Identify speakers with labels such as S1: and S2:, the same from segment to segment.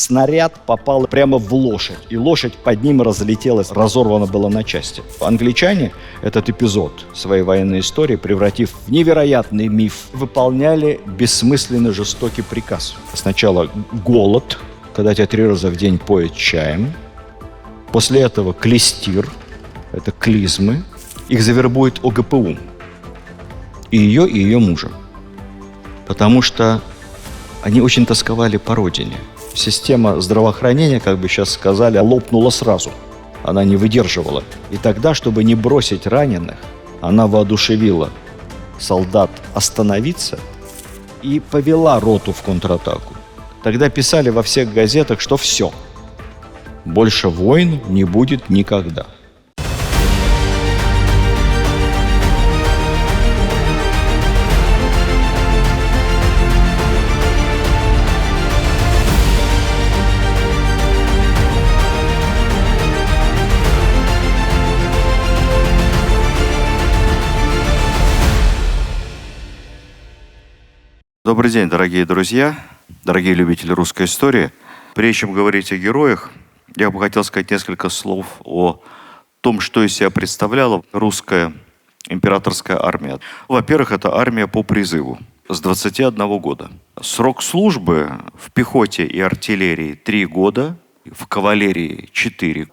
S1: снаряд попал прямо в лошадь, и лошадь под ним разлетелась, разорвана была на части. Англичане этот эпизод своей военной истории, превратив в невероятный миф, выполняли бессмысленный жестокий приказ. Сначала голод, когда тебя 3 раза в день поят чаем. После этого клестир, это клизмы. Их завербует ОГПУ. И ее мужа. Потому что они очень тосковали по родине. Система здравоохранения, как бы сейчас сказали, лопнула сразу. Она не выдерживала. И тогда, чтобы не бросить раненых, она воодушевила солдат остановиться и повела роту в контратаку. Тогда писали во всех газетах, что все. Больше войн не будет никогда.
S2: Добрый день, дорогие друзья, дорогие любители русской истории. Прежде чем говорить о героях, я бы хотел сказать несколько слов о том, что из себя представляла русская императорская армия. Во-первых, это армия по призыву с 21 года. Срок службы в пехоте и артиллерии 3 года, в кавалерии 4,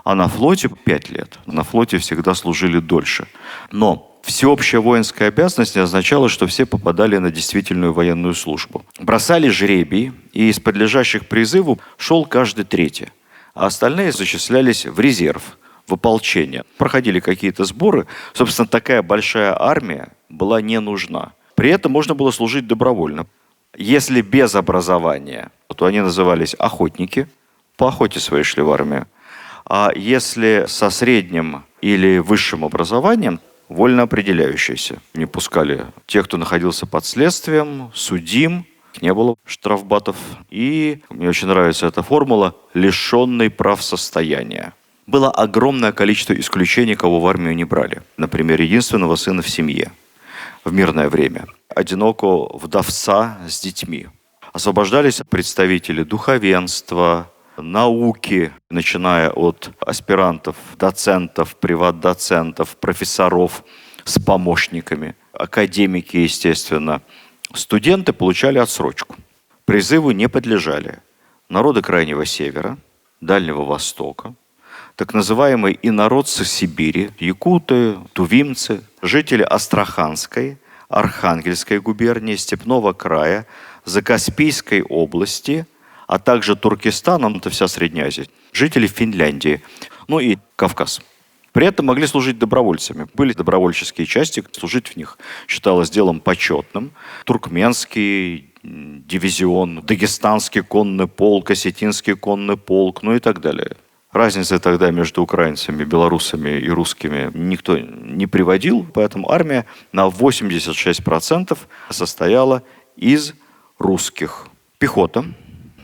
S2: а на флоте 5 лет. На флоте всегда служили дольше. Но всеобщая воинская обязанность не означала, что все попадали на действительную военную службу. Бросали жребий, и из подлежащих призыву шел каждый 3-й, а остальные зачислялись в резерв, в ополчение. Проходили какие-то сборы. Собственно, такая большая армия была не нужна. При этом можно было служить добровольно. Если без образования, то они назывались охотники, по охоте своей шли в армию. А если со средним или высшим образованием, вольно определяющиеся. Не пускали тех, кто находился под следствием, судим, не было штрафбатов. И мне очень нравится эта формула «лишенный прав состояния». Было огромное количество исключений, кого в армию не брали. Например, единственного сына в семье в мирное время, одинокого вдовца с детьми. Освобождались представители духовенства, науки, начиная от аспирантов, доцентов, приват-доцентов, профессоров с помощниками, академики, естественно. Студенты получали отсрочку. Призыву не подлежали народы Крайнего Севера, Дальнего Востока, так называемые инородцы Сибири, якуты, тувимцы, жители Астраханской, Архангельской губернии, Степного края, Закаспийской области, а также Туркестаном, это вся Средняя Азия, жители Финляндии, ну и Кавказ. При этом могли служить добровольцами. Были добровольческие части, служить в них считалось делом почетным. Туркменский дивизион, Дагестанский конный полк, Осетинский конный полк, ну и так далее. Разницы тогда между украинцами, белорусами и русскими никто не приводил, поэтому армия на 86% состояла из русских. Пехота,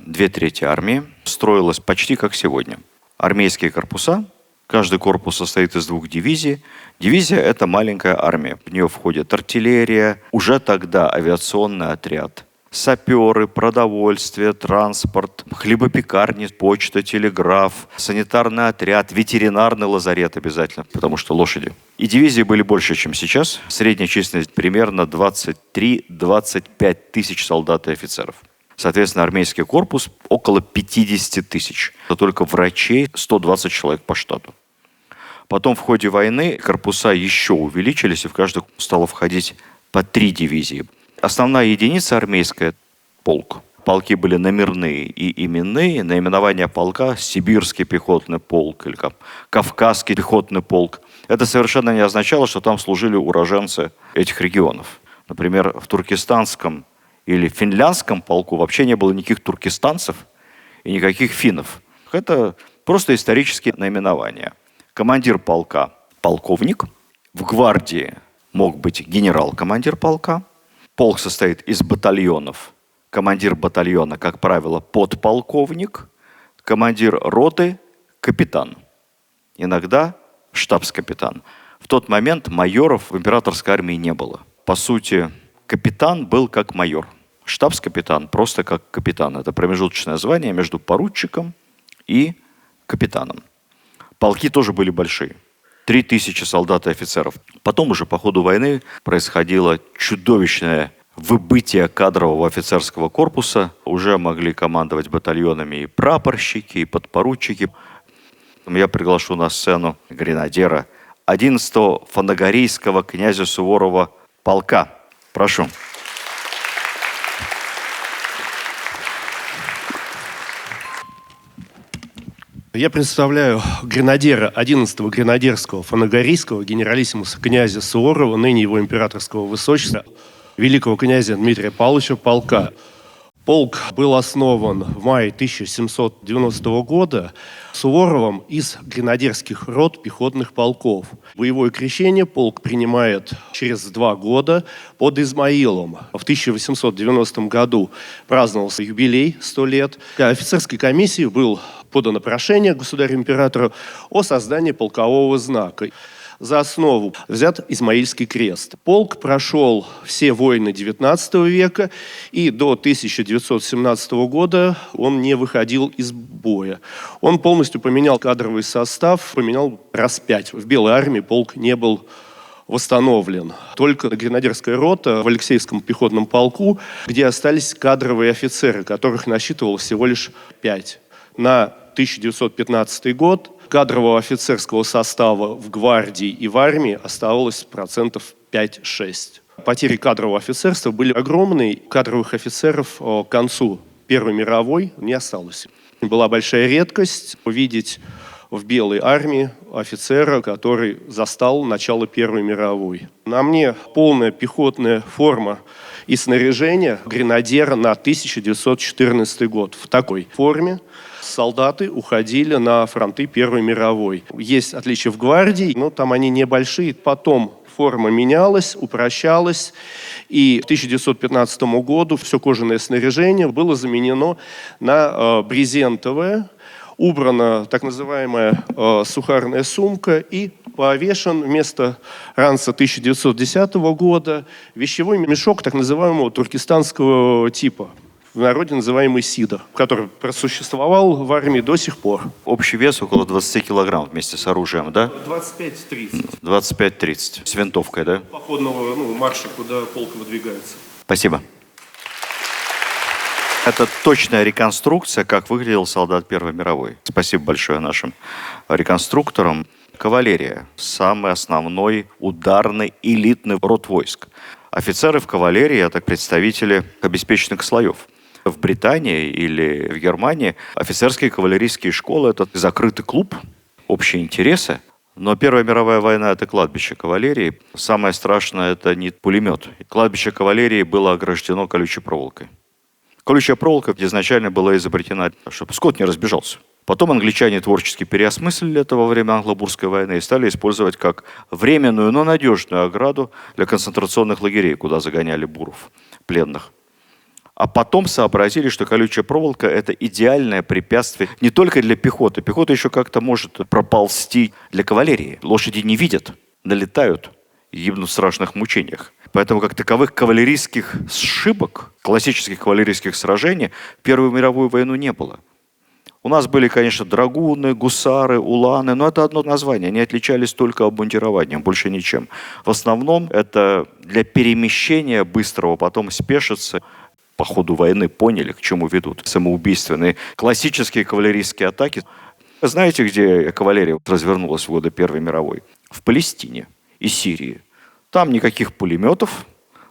S2: 2/3 армии, строилась почти как сегодня. Армейские корпуса, каждый корпус состоит из 2 дивизий. Дивизия – это маленькая армия. В нее входит артиллерия, уже тогда авиационный отряд, саперы, продовольствие, транспорт, хлебопекарни, почта, телеграф, санитарный отряд, ветеринарный лазарет обязательно, потому что лошади. И дивизии были больше, чем сейчас. Средняя численность примерно 23-25 тысяч солдат и офицеров. Соответственно, армейский корпус около 50 тысяч. Это только врачей 120 человек по штату. Потом в ходе войны корпуса еще увеличились, и в каждый стало входить по 3 дивизии. Основная единица армейская – полк. Полки были номерные и именные. Наименование полка – Сибирский пехотный полк или Кавказский пехотный полк. Это совершенно не означало, что там служили уроженцы этих регионов. Например, в туркестанском или финляндском полку вообще не было никаких туркестанцев и никаких финнов. Это просто исторические наименования. Командир полка – полковник. В гвардии мог быть генерал-командир полка. Полк состоит из батальонов. Командир батальона, как правило, подполковник. Командир роты – капитан. Иногда штабс-капитан. В тот момент майоров в императорской армии не было. По сути, капитан был как майор. Штабс-капитан просто как капитан. Это промежуточное звание между поручиком и капитаном. Полки тоже были большие. 3000 солдат и офицеров. Потом уже по ходу войны происходило чудовищное выбытие кадрового офицерского корпуса. Уже могли командовать батальонами и прапорщики, и подпоручики. Я приглашу на сцену гренадера 11-го фанагорийского князя Суворова полка. Прошу.
S3: Я представляю гренадера 11-го гренадерского фанагорийского генералиссимуса князя Суворова, ныне его императорского высочества, великого князя Дмитрия Павловича полка. Полк был основан в мае 1790 года Суворовым из гренадерских рот пехотных полков. Боевое крещение полк принимает через 2 года под Измаилом. В 1890 году праздновался юбилей 100 лет. Офицерской комиссии был подано прошение государю-императору о создании полкового знака. За основу взят Измаильский крест. Полк прошел все войны XIX века, и до 1917 года он не выходил из боя. Он полностью поменял кадровый состав, поменял раз 5. В Белой армии полк не был восстановлен. Только гренадерская рота в Алексеевском пехотном полку, где остались кадровые офицеры, которых насчитывалось всего лишь 5. На 1915 год кадрового офицерского состава в гвардии и в армии оставалось 5-6%. Потери кадрового офицерства были огромные. Кадровых офицеров к концу Первой мировой не осталось. Была большая редкость увидеть в Белой армии офицера, который застал начало Первой мировой. На мне полная пехотная форма и снаряжение гренадера на 1914 год. В такой форме солдаты уходили на фронты Первой мировой. Есть отличия в гвардии, но там они небольшие. Потом форма менялась, упрощалась, и к 1915 году все кожаное снаряжение было заменено на брезентовое. Убрана так называемая сухарная сумка и повешен вместо ранца 1910 года вещевой мешок так называемого туркестанского типа, в народе называемый сидор, который просуществовал в армии до сих пор.
S2: Общий вес около 20 килограмм вместе с оружием, да?
S3: 25-30.
S2: 25-30. С винтовкой, да?
S3: Походного марша, куда полк выдвигается.
S2: Спасибо. Это точная реконструкция, как выглядел солдат Первой мировой. Спасибо большое нашим реконструкторам. Кавалерия – самый основной ударный элитный род войск. Офицеры в кавалерии – это представители обеспеченных слоев. В Британии или в Германии офицерские кавалерийские школы – это закрытый клуб, общие интересы. Но Первая мировая война – это кладбище кавалерии. Самое страшное – это не пулемет. Кладбище кавалерии было ограждено колючей проволокой. Колючая проволока изначально была изобретена, чтобы скот не разбежался. Потом англичане творчески переосмыслили это во время Англо-Бурской войны и стали использовать как временную, но надежную ограду для концентрационных лагерей, куда загоняли буров, пленных. А потом сообразили, что колючая проволока – это идеальное препятствие не только для пехоты. Пехота еще как-то может проползти для кавалерии. Лошади не видят, налетают и гибнут в страшных мучениях. Поэтому как таковых кавалерийских сшибок, классических кавалерийских сражений в Первую мировую войну не было. У нас были, конечно, драгуны, гусары, уланы, но это одно название. Они отличались только обмундированием, больше ничем. В основном это для перемещения быстрого, потом спешиться. По ходу войны поняли, к чему ведут самоубийственные классические кавалерийские атаки. Знаете, где кавалерия развернулась в годы Первой мировой? В Палестине и Сирии. Там никаких пулеметов,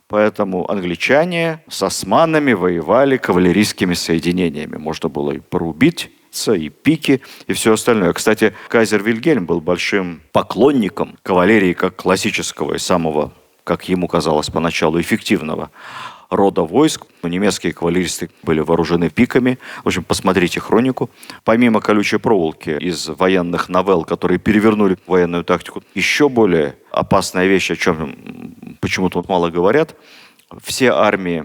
S2: поэтому англичане с османами воевали кавалерийскими соединениями. Можно было и порубиться, и пики, и все остальное. Кстати, кайзер Вильгельм был большим поклонником кавалерии как классического и самого, как ему казалось поначалу, эффективного рода войск. Немецкие кавалеристы были вооружены пиками. В общем, посмотрите хронику. Помимо колючей проволоки из военных новелл, которые перевернули военную тактику, еще более опасная вещь, о чем почему-то мало говорят, все армии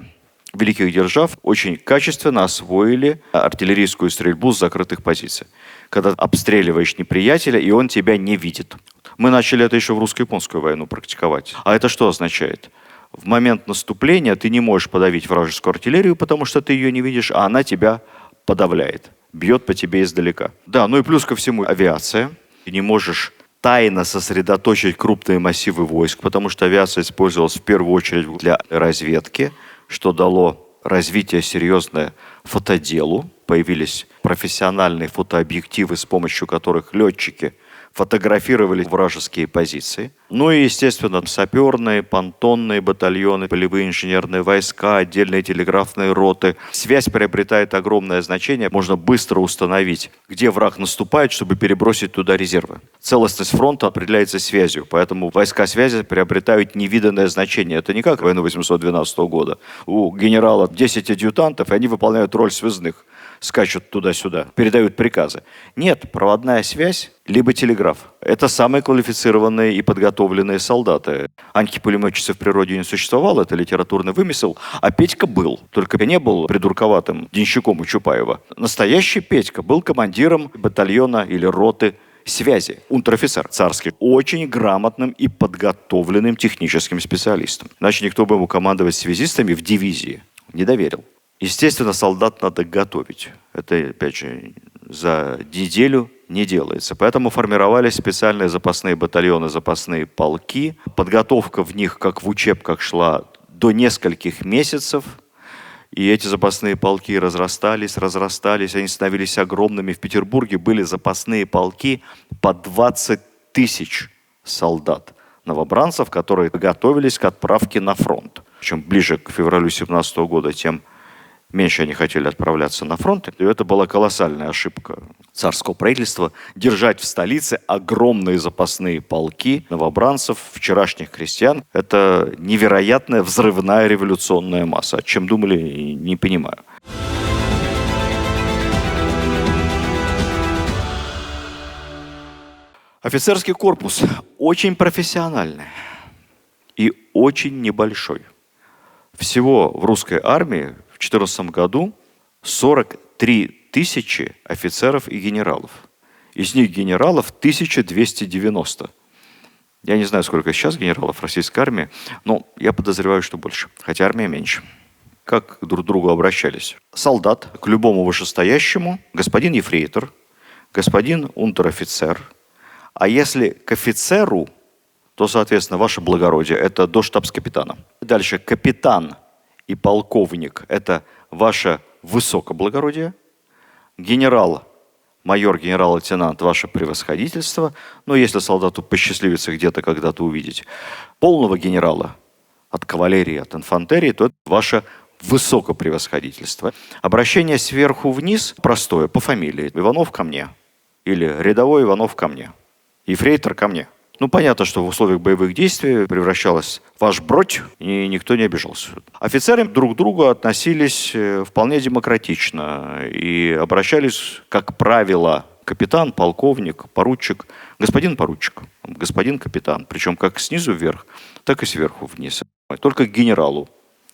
S2: великих держав очень качественно освоили артиллерийскую стрельбу с закрытых позиций. Когда обстреливаешь неприятеля, и он тебя не видит. Мы начали это еще в русско-японскую войну практиковать. А это что означает? В момент наступления ты не можешь подавить вражескую артиллерию, потому что ты ее не видишь, а она тебя подавляет, бьет по тебе издалека. Да, ну и плюс ко всему авиация. Ты не можешь тайно сосредоточить крупные массивы войск, потому что авиация использовалась в первую очередь для разведки, что дало развитие серьезное фотоделу. Появились профессиональные фотообъективы, с помощью которых летчики фотографировали вражеские позиции. Ну и, естественно, саперные, понтонные батальоны, полевые инженерные войска, отдельные телеграфные роты. Связь приобретает огромное значение. Можно быстро установить, где враг наступает, чтобы перебросить туда резервы. Целостность фронта определяется связью, поэтому войска связи приобретают невиданное значение. Это не как войну 812 года. У генерала 10 адъютантов, и они выполняют роль связных. Скачут туда-сюда, передают приказы. Нет, проводная связь, либо телеграф. Это самые квалифицированные и подготовленные солдаты. Аньки-пулеметчицы в природе не существовало, это литературный вымысел, а Петька был. Только не был придурковатым денщиком у Чапаева. Настоящий Петька был командиром батальона или роты связи, унтер-офицер царский, очень грамотным и подготовленным техническим специалистом. Иначе никто бы ему командовать связистами в дивизии не доверил. Естественно, солдат надо готовить. Это, опять же, за неделю не делается. Поэтому формировались специальные запасные батальоны, запасные полки. Подготовка в них, как в учебках, шла до нескольких месяцев. И эти запасные полки разрастались. Они становились огромными. В Петербурге были запасные полки по 20 тысяч солдат, новобранцев, которые готовились к отправке на фронт. Чем ближе к февралю 17 года, тем меньше они хотели отправляться на фронт. И это была колоссальная ошибка царского правительства – держать в столице огромные запасные полки новобранцев, вчерашних крестьян. Это невероятная взрывная революционная масса. О чем думали, не понимаю. Офицерский корпус очень профессиональный и очень небольшой. Всего в русской армии в 2014 году 43 тысячи офицеров и генералов. Из них генералов 1290. Я не знаю, сколько сейчас генералов в российской армии, но я подозреваю, что больше. Хотя армия меньше. Как друг к другу обращались? Солдат к любому вышестоящему, господин ефрейтор, господин унтер-офицер. А если к офицеру, то, соответственно, ваше благородие, это до штабс-капитана. Дальше капитан и полковник – это ваше высокоблагородие. Генерал, майор, генерал-лейтенант – ваше превосходительство. Но если солдату посчастливится где-то когда-то увидеть полного генерала от кавалерии, от инфантерии, то это ваше высокопревосходительство. Обращение сверху вниз простое, по фамилии. Иванов ко мне. Или рядовой Иванов ко мне. Ефрейтор ко мне. Ну, понятно, что в условиях боевых действий превращалось в ваш бродь, и никто не обижался. Офицеры друг к другу относились вполне демократично и обращались, как правило, капитан, полковник, поручик, господин поручик, господин капитан. Причем как снизу вверх, так и сверху вниз. Только к генералу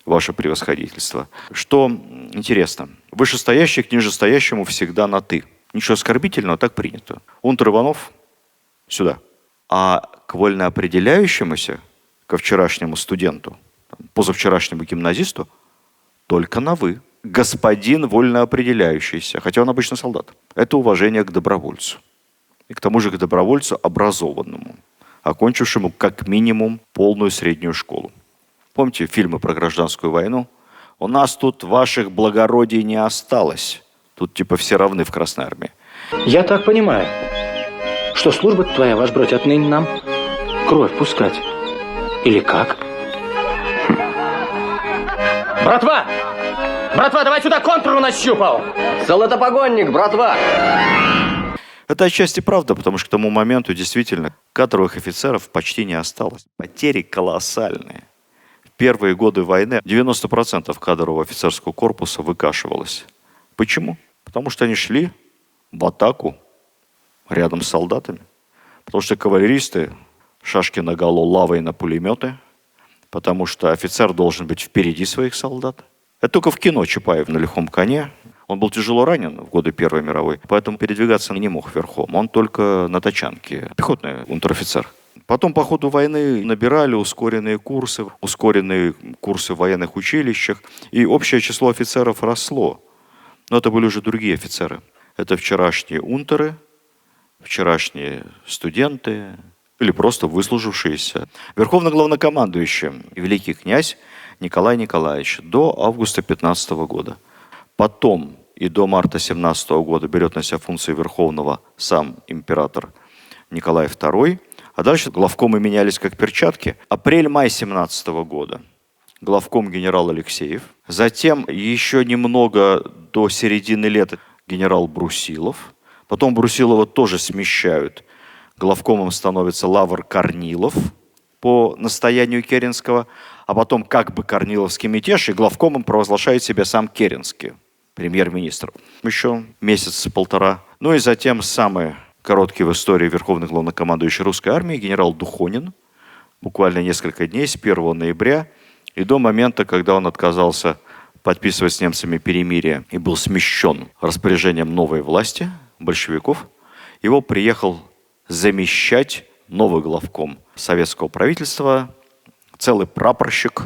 S2: ваше превосходительство. Что интересно, вышестоящий к нижестоящему всегда на «ты». Ничего оскорбительного, так принято. Унтер Иванов сюда. А к вольноопределяющемуся, ко вчерашнему студенту, позавчерашнему гимназисту, только на «вы». Господин вольноопределяющийся, хотя он обычно солдат. Это уважение к добровольцу. И к тому же к добровольцу образованному, окончившему как минимум полную среднюю школу. Помните фильмы про гражданскую войну? У нас тут ваших благородий не осталось. Тут типа все равны в Красной армии.
S4: Я так понимаю, что служба твоя, ваш бродь, отныне нам кровь пускать. Или как? Братва! Братва, давай сюда, контур нащупал!
S5: Золотопогонник, братва!
S2: Это отчасти правда, потому что к тому моменту действительно кадровых офицеров почти не осталось. Потери колоссальные. В первые годы войны 90% кадрового офицерского корпуса выкашивалось. Почему? Потому что они шли в атаку рядом с солдатами. Потому что кавалеристы шашки наголо, лавой на пулеметы. Потому что офицер должен быть впереди своих солдат. Это только в кино Чапаев на лихом коне. Он был тяжело ранен в годы Первой мировой, поэтому передвигаться не мог верхом. Он только на тачанке. Пехотный унтер-офицер. Потом по ходу войны набирали ускоренные курсы в военных училищах, и общее число офицеров росло. Но это были уже другие офицеры. Это вчерашние унтеры, вчерашние студенты или просто выслужившиеся. Верховный главнокомандующий, великий князь Николай Николаевич до августа 15 года. Потом и до марта 17 года берет на себя функции верховного сам император Николай II, а дальше главкомы менялись как перчатки. Апрель-май 17 года главком генерал Алексеев. Затем еще немного до середины лета генерал Брусилов. Потом Брусилова тоже смещают. Главкомом становится Лавр Корнилов по настоянию Керенского, а потом как бы Корниловский мятеж, и главкомом провозглашает себя сам Керенский, премьер-министр. Еще месяц-полтора. Ну и затем самый короткий в истории верховный главнокомандующий русской армии генерал Духонин, буквально несколько дней, с 1 ноября и до момента, когда он отказался подписывать с немцами перемирие и был смещен распоряжением новой власти, большевиков, его приехал замещать новый главком советского правительства, целый прапорщик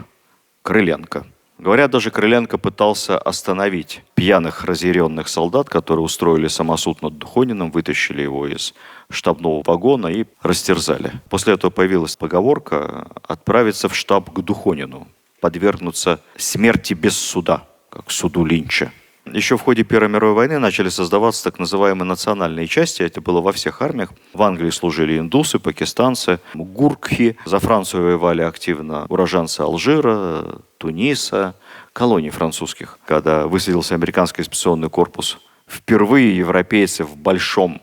S2: Крыленко. Говорят, даже Крыленко пытался остановить пьяных, разъяренных солдат, которые устроили самосуд над Духониным, вытащили его из штабного вагона и растерзали. После этого появилась поговорка «отправиться в штаб к Духонину», подвергнуться смерти без суда, как суду Линча. Еще в ходе Первой мировой войны начали создаваться так называемые национальные части. Это было во всех армиях. В Англии служили индусы, пакистанцы, гуркхи. За Францию воевали активно уроженцы Алжира, Туниса, колоний французских. Когда высадился американский экспедиционный корпус, впервые европейцы в большом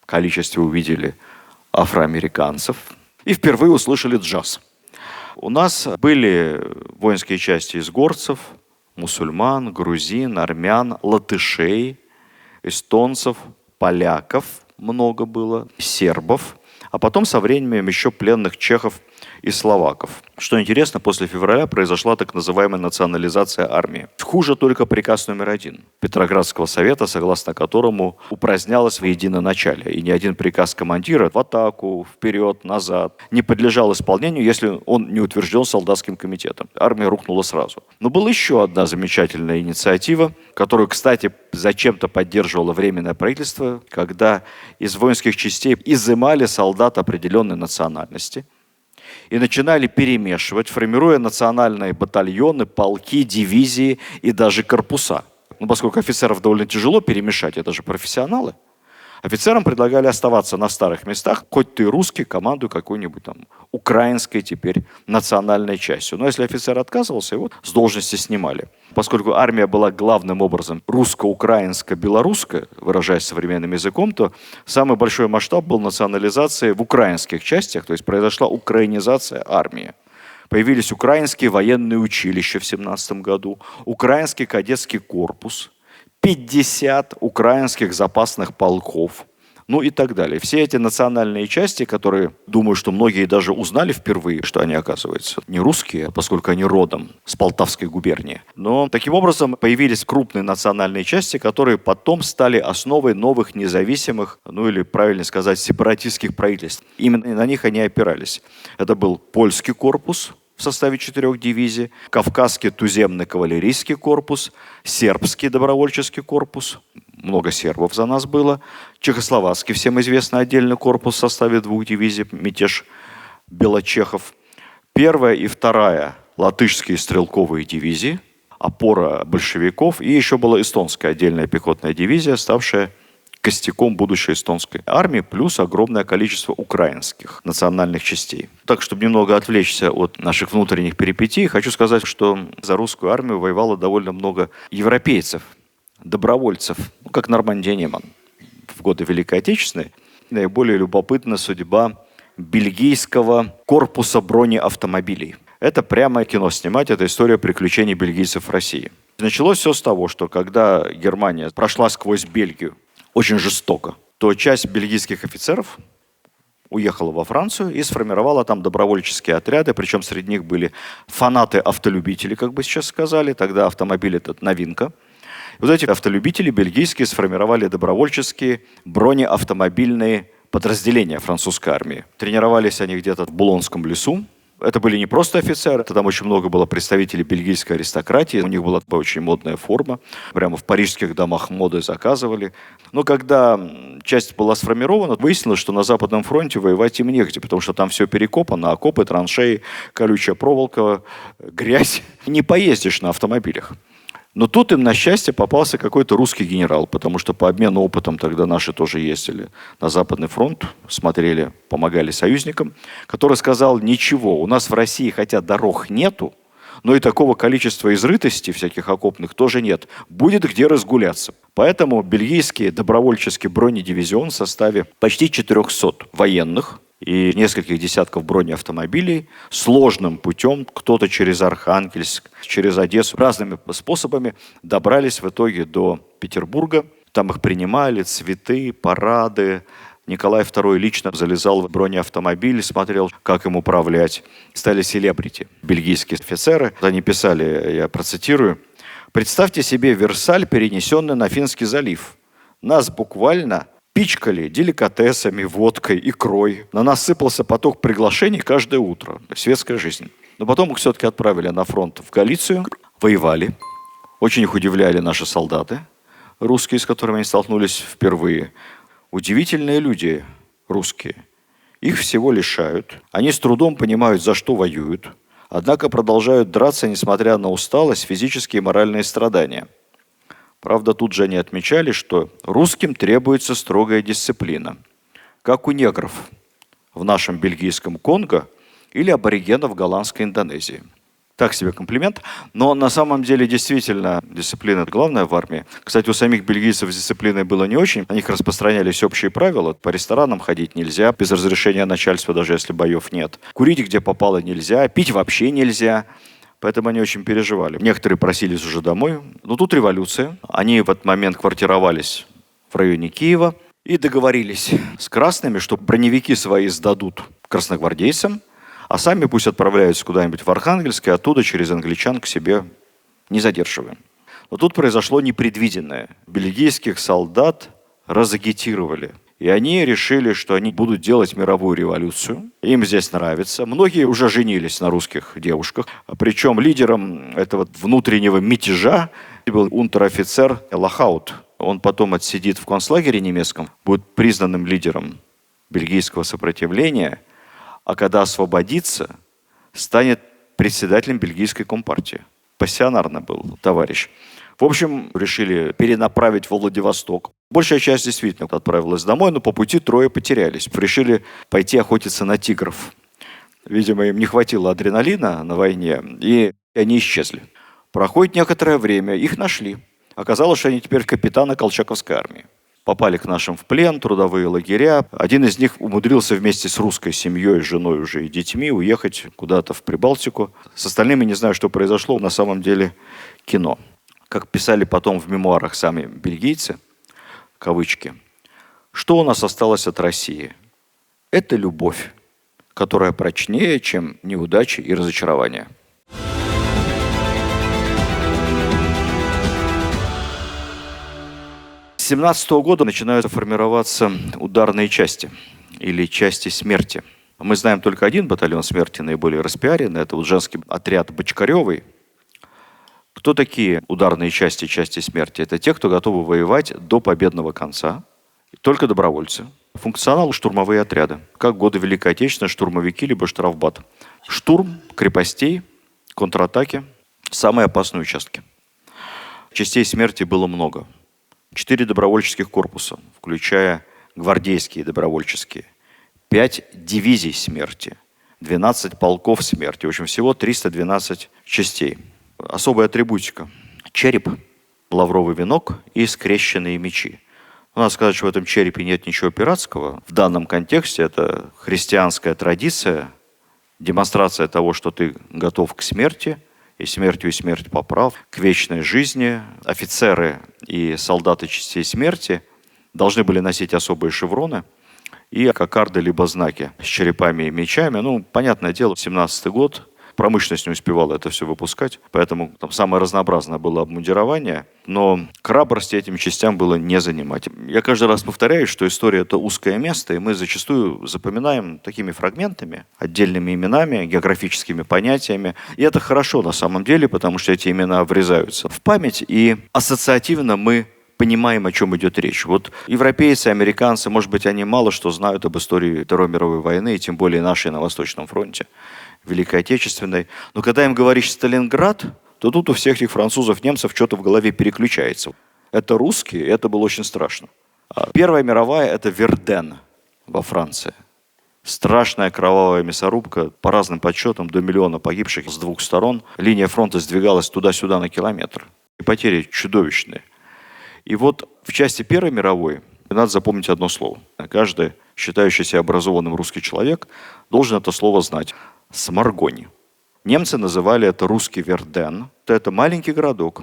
S2: количестве увидели афроамериканцев и впервые услышали джаз. У нас были воинские части из горцев, мусульман, грузин, армян, латышей, эстонцев, поляков много было, сербов, а потом со временем еще пленных чехов и словаков. Что интересно, после февраля произошла так называемая национализация армии. Хуже только приказ номер 1 Петроградского совета, согласно которому упразднялось воединоначалие. И ни один приказ командира в атаку, вперед, назад не подлежал исполнению, если он не утвержден солдатским комитетом. Армия рухнула сразу. Но была еще одна замечательная инициатива, которую, кстати, зачем-то поддерживало Временное правительство, когда из воинских частей изымали солдат определенной национальности и начинали перемешивать, формируя национальные батальоны, полки, дивизии и даже корпуса. Ну, поскольку офицеров довольно тяжело перемешать, это же профессионалы, офицерам предлагали оставаться на старых местах, хоть ты русский, командуй какой-нибудь там украинской теперь национальной частью. Но если офицер отказывался, его с должности снимали. Поскольку армия была главным образом русско-украинско-белорусская, выражаясь современным языком, то самый большой масштаб был национализации в украинских частях, то есть произошла украинизация армии. Появились украинские военные училища в 1917 году, украинский кадетский корпус, 50 украинских запасных полков, ну и так далее. Все эти национальные части, которые, думаю, что многие даже узнали впервые, что они, оказывается, не русские, поскольку они родом с Полтавской губернии. Но таким образом появились крупные национальные части, которые потом стали основой новых независимых, ну или, правильно сказать, сепаратистских правительств. Именно на них они опирались. Это был польский корпус в составе 4 дивизий, Кавказский туземный кавалерийский корпус, сербский добровольческий корпус, много сербов за нас было, чехословацкий, всем известный отдельный корпус в составе 2 дивизий, мятеж белочехов, 1 и 2 латышские стрелковые дивизии, опора большевиков, и еще была эстонская отдельная пехотная дивизия, ставшая костяком будущей эстонской армии, плюс огромное количество украинских национальных частей. Так, чтобы немного отвлечься от наших внутренних перипетий, хочу сказать, что за русскую армию воевало довольно много европейцев, добровольцев, как Нормандия Неман в годы Великой Отечественной. Наиболее любопытна судьба бельгийского корпуса бронеавтомобилей. Это прямо кино снимать, это история приключений бельгийцев в России. Началось все с того, что когда Германия прошла сквозь Бельгию очень жестоко, то часть бельгийских офицеров уехала во Францию и сформировала там добровольческие отряды, причем среди них были фанаты-автолюбители, как бы сейчас сказали, тогда автомобиль — это новинка. И вот эти автолюбители бельгийские сформировали добровольческие бронеавтомобильные подразделения французской армии. Тренировались они где-то в Булонском лесу. Это были не просто офицеры, там очень много было представителей бельгийской аристократии. У них была очень модная форма. Прямо в парижских домах моды заказывали. Но когда часть была сформирована, выяснилось, что на Западном фронте воевать им негде, потому что там все перекопано, окопы, траншеи, колючая проволока, грязь. Не поездишь на автомобилях. Но тут им, на счастье, попался какой-то русский генерал, потому что по обмену опытом тогда наши тоже ездили на Западный фронт, смотрели, помогали союзникам, который сказал: ничего, у нас в России хотя дорог нету, но и такого количества изрытостей всяких окопных тоже нет. Будет где разгуляться. Поэтому бельгийский добровольческий бронедивизион в составе почти 400 военных и нескольких десятков бронеавтомобилей сложным путем, кто-то через Архангельск, через Одессу, разными способами добрались в итоге до Петербурга. Там их принимали, цветы, парады. Николай II лично залезал в бронеавтомобиль, смотрел, как им управлять. Стали селебрити, бельгийские офицеры. Они писали, я процитирую: «Представьте себе Версаль, перенесенный на Финский залив. Нас буквально пичкали деликатесами, водкой, икрой. На нас сыпался поток приглашений каждое утро. Светская жизнь». Но потом их все-таки отправили на фронт в Галицию, воевали. Очень их удивляли наши солдаты, русские, с которыми они столкнулись впервые. Удивительные люди, русские. Их всего лишают. Они с трудом понимают, за что воюют. Однако продолжают драться, несмотря на усталость, физические и моральные страдания. Правда, тут же они отмечали, что русским требуется строгая дисциплина, как у негров в нашем бельгийском Конго или аборигенов в голландской Индонезии. Так себе комплимент, но на самом деле действительно дисциплина главная в армии. Кстати, у самих бельгийцев с дисциплиной было не очень. На них распространялись общие правила. По ресторанам ходить нельзя, без разрешения начальства, даже если боев нет. Курить где попало нельзя, пить вообще нельзя. Поэтому они очень переживали. Некоторые просились уже домой. Но тут революция. Они в этот момент квартировались в районе Киева и договорились с красными, что броневики свои сдадут красногвардейцам, а сами пусть отправляются куда-нибудь в Архангельск и оттуда через англичан к себе, не задерживая. Но тут произошло непредвиденное. Бельгийских солдат разагитировали. И они решили, что они будут делать мировую революцию. Им здесь нравится. Многие уже женились на русских девушках. Причем лидером этого внутреннего мятежа был унтер-офицер Лахаут. Он потом отсидит в концлагере немецком, будет признанным лидером бельгийского сопротивления, а когда освободится, станет председателем бельгийской компартии. Пассионарный был товарищ. В общем, решили перенаправить в Владивосток. Большая часть действительно отправилась домой, но по пути трое потерялись. Решили пойти охотиться на тигров. Видимо, им не хватило адреналина на войне, и они исчезли. Проходит некоторое время, их нашли. Оказалось, что они теперь капитаны Колчаковской армии. Попали к нашим в плен, трудовые лагеря. Один из них умудрился вместе с русской семьей, женой уже и детьми уехать куда-то в Прибалтику. С остальными не знаю, что произошло. На самом деле кино. Как писали потом в мемуарах сами бельгийцы, кавычки, что у нас осталось от России? Это любовь, которая прочнее, чем неудачи и разочарования. С 1917 года начинают формироваться ударные части или части смерти. Мы знаем только один батальон смерти, наиболее распиаренный. Это вот женский отряд Бочкаревой. Кто такие ударные части, части смерти? Это те, кто готовы воевать до победного конца. Только добровольцы. Функционал — штурмовые отряды. Как в годы Великой Отечественной штурмовики либо штрафбат. Штурм крепостей, контратаки — самые опасные участки. Частей смерти было много. 4 добровольческих корпуса, включая гвардейские добровольческие. 5 дивизий смерти. 12 полков смерти. В общем, всего 312 частей. Особая атрибутика. Череп, лавровый венок и скрещенные мечи. Надо сказать, что в этом черепе нет ничего пиратского. В данном контексте это христианская традиция, демонстрация того, что ты готов к смерти, и смертью и смерть поправ, к вечной жизни. Офицеры и солдаты частей смерти должны были носить особые шевроны и кокарды либо знаки с черепами и мечами. Ну, понятное дело, 17-й год, промышленность не успевала это все выпускать, поэтому там самое разнообразное было обмундирование, но храбрости этим частям было не занимать. Я каждый раз повторяю, что история — это узкое место, и мы зачастую запоминаем такими фрагментами, отдельными именами, географическими понятиями. И это хорошо на самом деле, потому что эти имена врезаются в память, и ассоциативно мы понимаем, о чем идет речь. Вот европейцы, американцы, может быть, они мало что знают об истории Второй мировой войны, и тем более нашей на Восточном фронте, Великой Отечественной. Но когда им говоришь «Сталинград», то тут у всех этих французов, немцев что-то в голове переключается. Это русские, это было очень страшно. Первая мировая — это Верден во Франции. Страшная кровавая мясорубка, по разным подсчетам, до 1 миллиона погибших с двух сторон. Линия фронта сдвигалась туда-сюда на километр. И потери чудовищные. И вот в части Первой мировой надо запомнить одно слово. Каждый, считающийся образованным русский человек, должен это слово знать. Сморгонь. Немцы называли это русский Верден. Это маленький городок,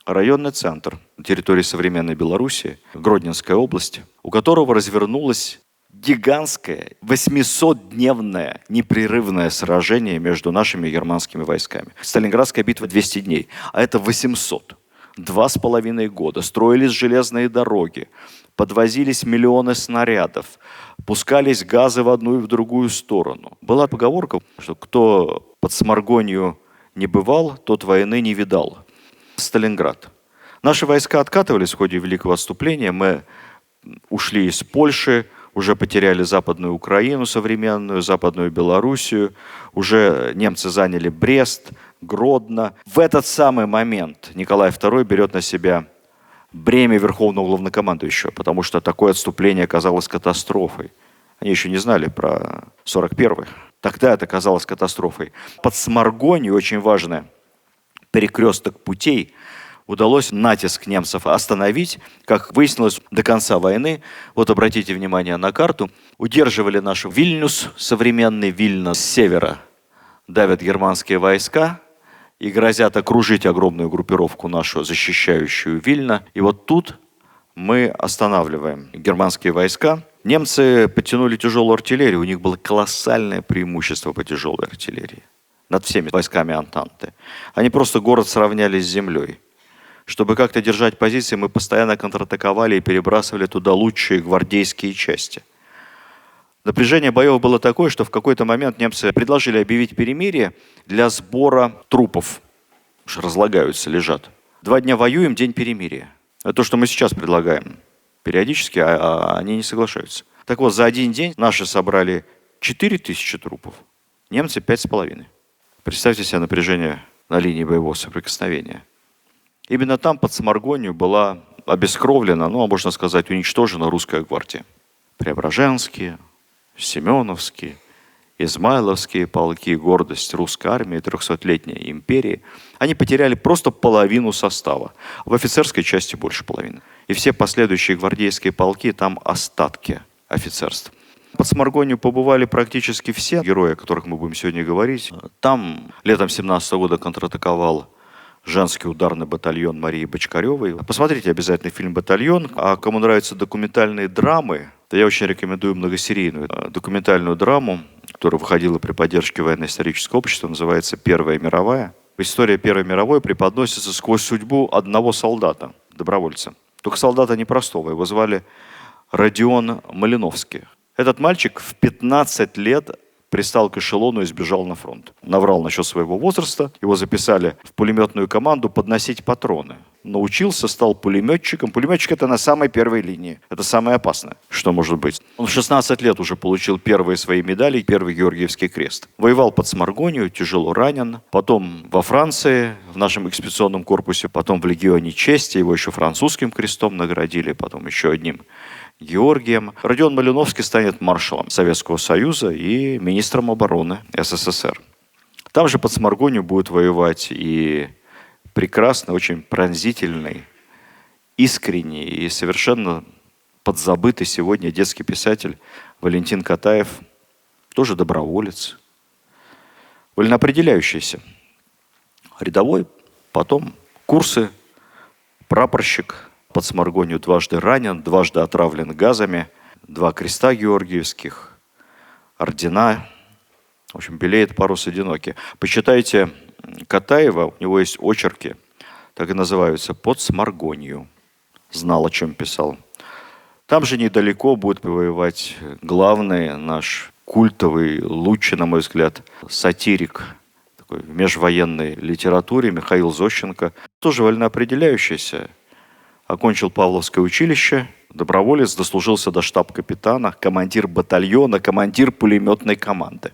S2: районный центр на территории современной Белоруссии, Гродненская область, у которого развернулось гигантское 800-дневное непрерывное сражение между нашими и германскими войсками. Сталинградская битва 200 дней, а это 800. 2,5 года. Строились железные дороги, подвозились миллионы снарядов, пускались газы в одну и в другую сторону. Была поговорка, что кто под Сморгонью не бывал, тот войны не видал. Сталинград. Наши войска откатывались в ходе Великого отступления. Мы ушли из Польши, уже потеряли Западную Украину современную, Западную Белоруссию, уже немцы заняли Брест, Гродно. В этот самый момент Николай II берет на себя бремя верховного главнокомандующего, потому что такое отступление оказалось катастрофой. Они еще не знали про 41-й. Тогда это казалось катастрофой. Под Сморгонью, очень важный перекресток путей, удалось натиск немцев остановить, как выяснилось, до конца войны. Вот обратите внимание на карту. Удерживали наш Вильнюс, современный Вильно, с севера. Давят германские войска и грозят окружить огромную группировку нашу, защищающую Вильно. И вот тут мы останавливаем германские войска. Немцы подтянули тяжелую артиллерию. У них было колоссальное преимущество по тяжелой артиллерии над всеми войсками Антанты. Они просто город сравняли с землей. Чтобы как-то держать позиции, мы постоянно контратаковали и перебрасывали туда лучшие гвардейские части. Напряжение боев было такое, что в какой-то момент немцы предложили объявить перемирие для сбора трупов. Уж разлагаются, лежат. 2 дня воюем, день перемирия. Это то, что мы сейчас предлагаем. Периодически, а они не соглашаются. Так вот, за один день наши собрали 4000 трупов, немцы 5,5. Представьте себе напряжение на линии боевого соприкосновения. Именно там, под Сморгонью, была обескровлена, можно сказать, уничтожена русская гвардия. Преображенские, Семеновские, Измайловские полки, гордость русской армии, 300-летней империи, они потеряли просто половину состава. В офицерской части больше половины. И все последующие гвардейские полки, там остатки офицерств. Под Сморгонью побывали практически все герои, о которых мы будем сегодня говорить. Там летом 1917 года контратаковал женский ударный батальон Марии Бочкаревой. Посмотрите обязательно фильм «Батальон». А кому нравятся документальные драмы, то я очень рекомендую многосерийную документальную драму, которая выходила при поддержке военно-исторического общества, называется «Первая мировая». История Первой мировой преподносится сквозь судьбу одного солдата, добровольца. Только солдата непростого, его звали Родион Малиновский. Этот мальчик в 15 лет пристал к эшелону и сбежал на фронт. Наврал насчет своего возраста. Его записали в пулеметную команду подносить патроны. Научился, стал пулеметчиком. Пулеметчик — это на самой первой линии. Это самое опасное, что может быть. Он в 16 лет уже получил первые свои медали, первый Георгиевский крест. Воевал под Сморгонью, тяжело ранен. Потом во Франции, в нашем экспедиционном корпусе. Потом в Легионе чести. Его еще французским крестом наградили. Потом еще одним Георгием. Родион Малиновский станет маршалом Советского Союза и министром обороны СССР. Там же под Сморгонью будет воевать и прекрасный, очень пронзительный, искренний и совершенно подзабытый сегодня детский писатель Валентин Катаев, тоже доброволец, вольноопределяющийся. Рядовой, потом курсы, прапорщик, под Сморгонью дважды ранен, дважды отравлен газами, 2 креста георгиевских, ордена. В общем, белеет парус одинокий. Почитайте Катаева, у него есть очерки, так и называются «Под Сморгонью». Знал, о чем писал. Там же недалеко будет воевать главный наш культовый, лучший, на мой взгляд, сатирик такой в межвоенной литературе Михаил Зощенко. Тоже вольноопределяющийся. Окончил Павловское училище, доброволец, дослужился до штаб-капитана, командир батальона, командир пулеметной команды.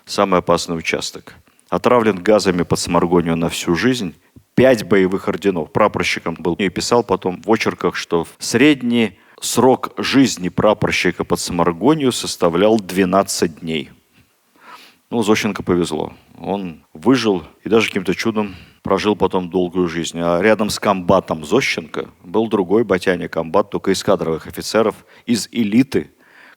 S2: Самый опасный участок. Отравлен газами под Сморгонью на всю жизнь. 5 боевых орденов. Прапорщиком был. И писал потом в очерках, что средний срок жизни прапорщика под Сморгонью составлял 12 дней. Ну, Зощенко повезло. Он выжил и даже каким-то чудом прожил потом долгую жизнь. А рядом с комбатом Зощенко был другой Батяня комбат, только из кадровых офицеров, из элиты.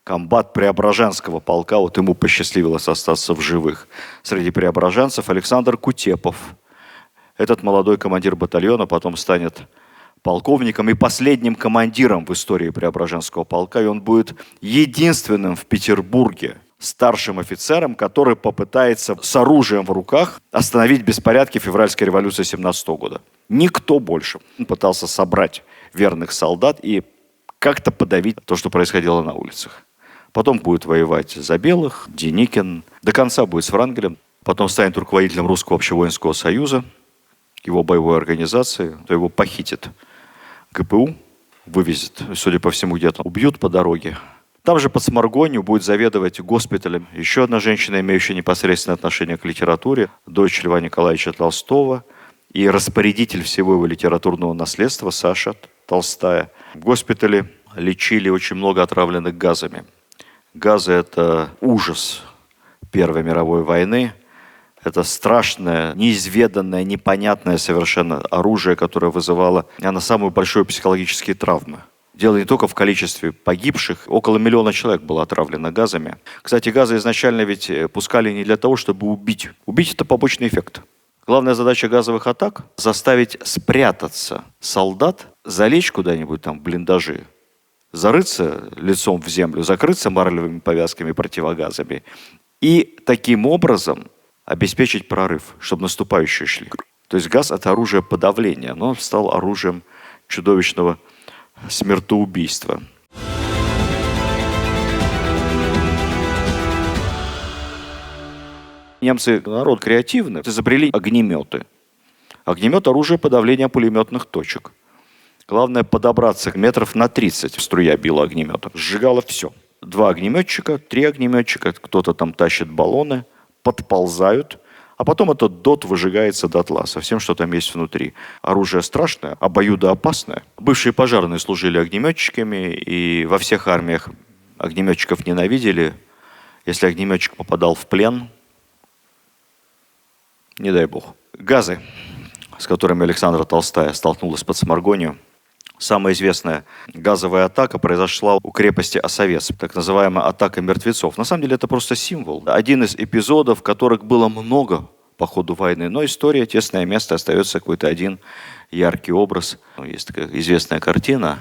S2: Комбат Преображенского полка, вот ему посчастливилось остаться в живых. Среди преображенцев Александр Кутепов. Этот молодой командир батальона потом станет полковником и последним командиром в истории Преображенского полка. И он будет единственным в Петербурге старшим офицером, который попытается с оружием в руках остановить беспорядки февральской революции 17 года. Никто больше. Он пытался собрать верных солдат и как-то подавить то, что происходило на улицах. Потом будет воевать за белых, Деникин. До конца будет с Врангелем. Потом станет руководителем Русского общевоинского союза, его боевой организации. То его похитит ГПУ, вывезет, судя по всему, где-то убьют по дороге. Там же под Сморгонью будет заведовать госпиталем еще одна женщина, имеющая непосредственное отношение к литературе, дочь Льва Николаевича Толстого и распорядитель всего его литературного наследства Саша Толстая. В госпитале лечили очень много отравленных газами. Газы – это ужас Первой мировой войны. Это страшное, неизведанное, непонятное совершенно оружие, которое вызывало на самые большие психологические травмы. Дело не только в количестве погибших. Около 1 миллиона человек было отравлено газами. Кстати, газы изначально ведь пускали не для того, чтобы убить. Убить – это побочный эффект. Главная задача газовых атак – заставить спрятаться солдат, залечь куда-нибудь там в блиндажи, зарыться лицом в землю, закрыться марлевыми повязками, противогазами и таким образом обеспечить прорыв, чтобы наступающие шли. То есть газ – это оружие подавления, но он стал оружием чудовищного смертоубийства. Немцы народ креативный, изобрели огнеметы. Огнемет – оружие подавления пулеметных точек. Главное подобраться метров на 30. Струя била огнемета. Сжигала все. 2 огнеметчика, 3 огнеметчика, кто-то там тащит баллоны, подползают, а потом этот дот выжигается дотла со всем, что там есть внутри. Оружие страшное, обоюдоопасное. Бывшие пожарные служили огнеметчиками, и во всех армиях огнеметчиков ненавидели. Если огнеметчик попадал в плен, не дай бог. Газы, с которыми Александра Толстая столкнулась под Сморгонью. Самая известная газовая атака произошла у крепости Осовец, так называемая атака мертвецов. На самом деле это просто символ. Один из эпизодов, которых было много по ходу войны, но история, тесное место, остается какой-то один яркий образ. Есть такая известная картина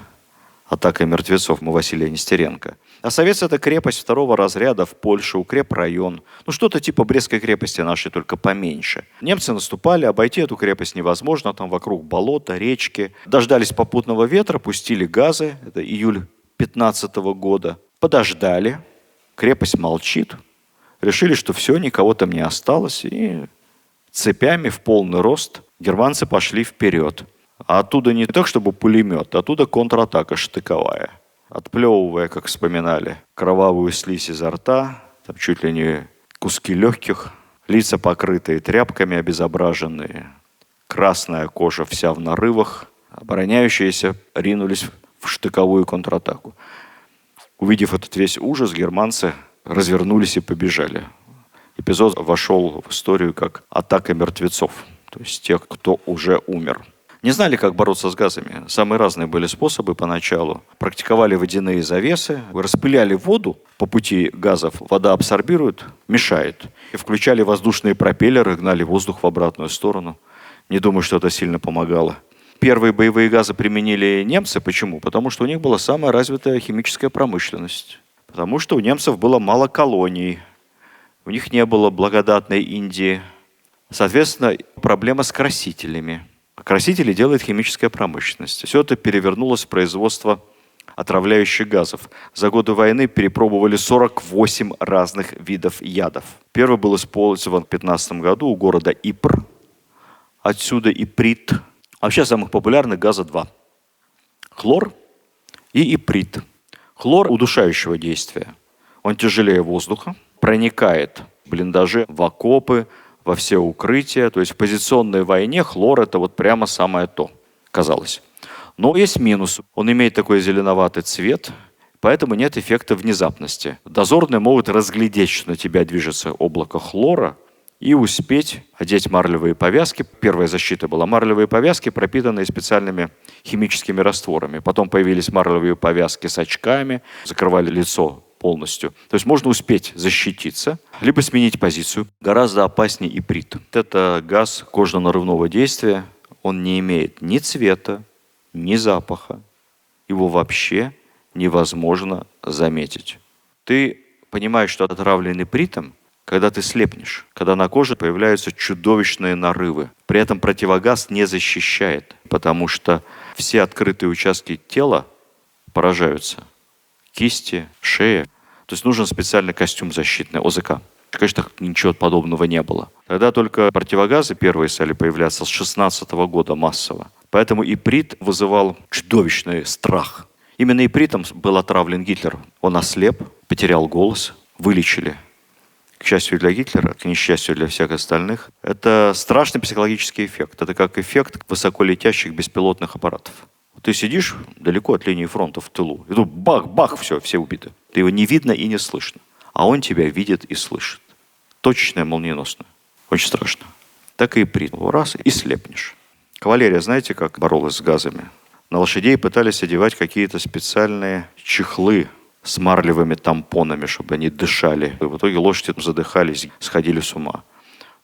S2: «Атака мертвецов» Василия Нестеренко. Осовец – это крепость 2-го разряда в Польше, укрепрайон. Ну, что-то типа Брестской крепости нашей, только поменьше. Немцы наступали, обойти эту крепость невозможно, там вокруг болота, речки. Дождались попутного ветра, пустили газы, это июль 15 года. Подождали, крепость молчит. Решили, что все, никого там не осталось, и цепями в полный рост германцы пошли вперед. А оттуда не так, чтобы пулемет, оттуда контратака штыковая. Отплевывая, как вспоминали, кровавую слизь изо рта, там чуть ли не куски легких, лица покрытые тряпками, обезображенные, красная кожа вся в нарывах, обороняющиеся ринулись в штыковую контратаку. Увидев этот весь ужас, германцы развернулись и побежали. Эпизод вошел в историю как атака мертвецов, то есть тех, кто уже умер. Не знали, как бороться с газами. Самые разные были способы поначалу. Практиковали водяные завесы, распыляли воду по пути газов. Вода абсорбирует, мешает. И включали воздушные пропеллеры, гнали воздух в обратную сторону. Не думаю, что это сильно помогало. Первые боевые газы применили немцы. Почему? Потому что у них была самая развитая химическая промышленность. Потому что у немцев было мало колоний у них не было благодатной Индии. Соответственно, проблема с красителями. Красители делает химическая промышленность. Все это перевернулось в производство отравляющих газов. За годы войны перепробовали 48 разных видов ядов. Первый был использован в 2015 году у города Ипр. Отсюда иприт. Вообще самых популярных газа два. Хлор и иприт. Хлор удушающего действия. Он тяжелее воздуха, проникает в блиндажи, в окопы, во все укрытия. То есть в позиционной войне хлор это вот прямо самое то, казалось. Но есть минус. Он имеет такой зеленоватый цвет, поэтому нет эффекта внезапности. Дозорные могут разглядеть, что на тебя движется облако хлора, и успеть одеть марлевые повязки. Первая защита была марлевые повязки, пропитанные специальными химическими растворами. Потом появились марлевые повязки с очками, закрывали лицо полностью. То есть можно успеть защититься, либо сменить позицию. Гораздо опаснее иприт. Это газ кожно-нарывного действия. Он не имеет ни цвета, ни запаха. Его вообще невозможно заметить. Ты понимаешь, что отравлен ипритом, когда ты слепнешь, когда на коже появляются чудовищные нарывы. При этом противогаз не защищает, потому что все открытые участки тела поражаются. Кисти, шея. То есть нужен специальный костюм защитный, ОЗК. Конечно, ничего подобного не было. Тогда только противогазы первые стали появляться с 2016 года массово. Поэтому иприт вызывал чудовищный страх. Именно ипритом был отравлен Гитлер. Он ослеп, потерял голос, вылечили. К счастью для Гитлера, к несчастью для всех остальных. Это страшный психологический эффект. Это как эффект высоколетящих беспилотных аппаратов. Ты сидишь далеко от линии фронта в тылу, и тут бах-бах, все убито. Ты его не видно и не слышно. А он тебя видит и слышит. Точечное, молниеносное. Очень страшно. Так и иприт. Раз, и слепнешь. Кавалерия, знаете, как боролась с газами? На лошадей пытались одевать какие-то специальные чехлы с марлевыми тампонами, чтобы они дышали. И в итоге лошади задыхались, сходили с ума.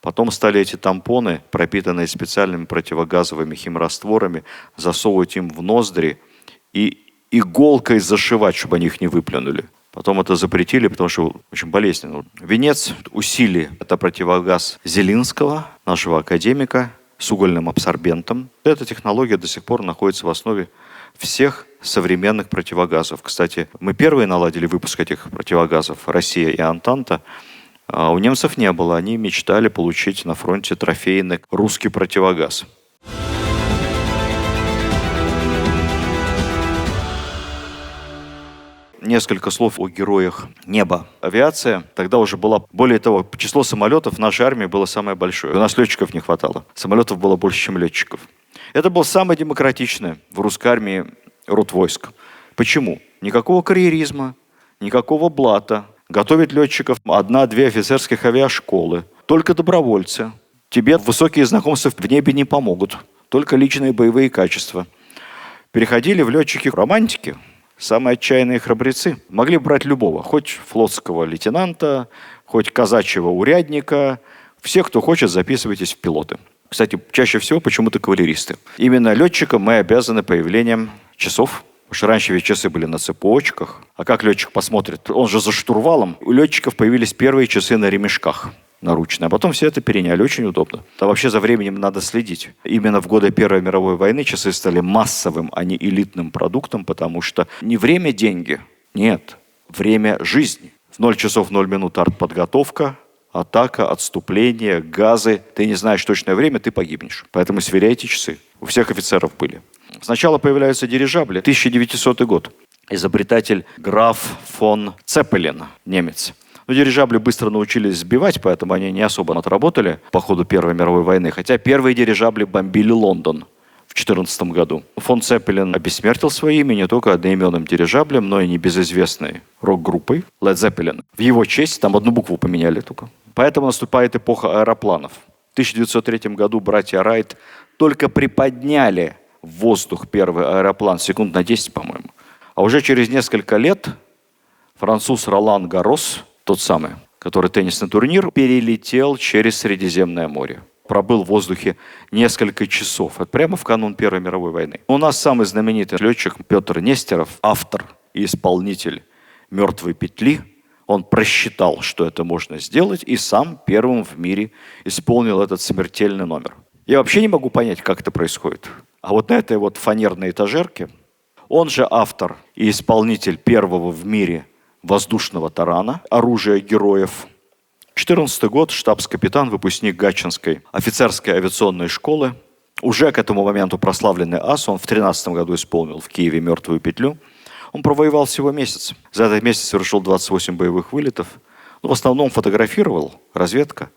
S2: Потом стали эти тампоны, пропитанные специальными противогазовыми химрастворами, засовывать им в ноздри и иголкой зашивать, чтобы они их не выплюнули. Потом это запретили, потому что очень болезненно. Венец усилий – это противогаз Зелинского, нашего академика, с угольным абсорбентом. Эта технология до сих пор находится в основе всех современных противогазов. Кстати, мы первые наладили выпуск этих противогазов, Россия и Антанта. А у немцев не было. Они мечтали получить на фронте трофейный русский противогаз. Несколько слов о героях неба. Авиация тогда уже была, более того, число самолетов в нашей армии было самое большое. У нас летчиков не хватало. Самолетов было больше, чем летчиков. Это был самый демократичный в русской армии род войск. Почему? Никакого карьеризма, никакого блата. Готовить летчиков 1-2 офицерских авиашколы. Только добровольцы. Тебе высокие знакомства в небе не помогут. Только личные боевые качества. Переходили в летчики романтики. Самые отчаянные храбрецы. Могли брать любого. Хоть флотского лейтенанта, хоть казачьего урядника. Всех, кто хочет, записывайтесь в пилоты. Кстати, чаще всего почему-то кавалеристы. Именно летчикам мы обязаны появлением часов. Потому что раньше ведь часы были на цепочках. А как летчик посмотрит? Он же за штурвалом. У летчиков появились первые часы на ремешках наручные. А потом все это переняли. Очень удобно. А вообще за временем надо следить. Именно в годы Первой мировой войны часы стали массовым, а не элитным продуктом, потому что не время – деньги. Нет. Время – жизнь. В 0 часов 0 минут артподготовка, атака, отступление, газы. Ты не знаешь точное время, ты погибнешь. Поэтому сверяйте часы. У всех офицеров были. Сначала появляются дирижабли. 1900 год. Изобретатель граф фон Цеппелин, немец. Но дирижабли быстро научились сбивать, поэтому они не особо отработали по ходу Первой мировой войны. Хотя первые дирижабли бомбили Лондон в 1914 году. Фон Цеппелин обессмертил свое имя не только одноименным дирижаблем, но и небезызвестной рок-группой Led Zeppelin. В его честь там одну букву поменяли только. Поэтому наступает эпоха аэропланов. В 1903 году братья Райт только приподняли в воздух первый аэроплан, секунд на 10, по-моему. А уже через несколько лет француз Ролан Гаррос, тот самый, который теннисный турнир, перелетел через Средиземное море. Пробыл в воздухе несколько часов. Это прямо в канун Первой мировой войны. У нас самый знаменитый летчик Петр Нестеров, автор и исполнитель «Мертвой петли». Он просчитал, что это можно сделать, и сам первым в мире исполнил этот смертельный номер. Я вообще не могу понять, как это происходит. А вот на этой вот фанерной этажерке он же автор и исполнитель первого в мире воздушного тарана, оружия героев. 14 год, штабс-капитан, выпускник Гатчинской офицерской авиационной школы. Уже к этому моменту прославленный ас, он в 13 году исполнил в Киеве «Мертвую петлю». Он провоевал всего месяц. За этот месяц совершил 28 боевых вылетов. Но в основном фотографировал, разведка.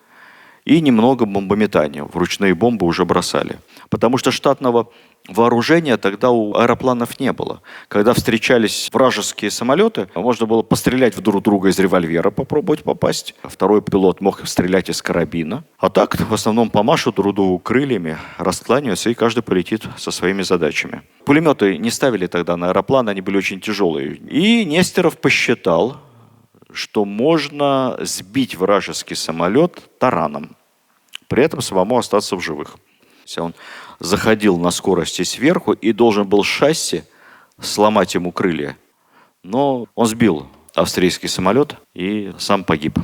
S2: И немного бомбометания. Вручные бомбы уже бросали. Потому что штатного вооружения тогда у аэропланов не было. Когда встречались вражеские самолеты, можно было пострелять в друг друга из револьвера, попробовать попасть. Второй пилот мог стрелять из карабина. А так, в основном, помашут друг другу крыльями, раскланяются, и каждый полетит со своими задачами. Пулеметы не ставили тогда на аэропланы, они были очень тяжелые. И Нестеров посчитал, что можно сбить вражеский самолет тараном, при этом самому остаться в живых. Он заходил на скорости сверху и должен был шасси сломать ему крылья. Но он сбил австрийский самолет и сам погиб.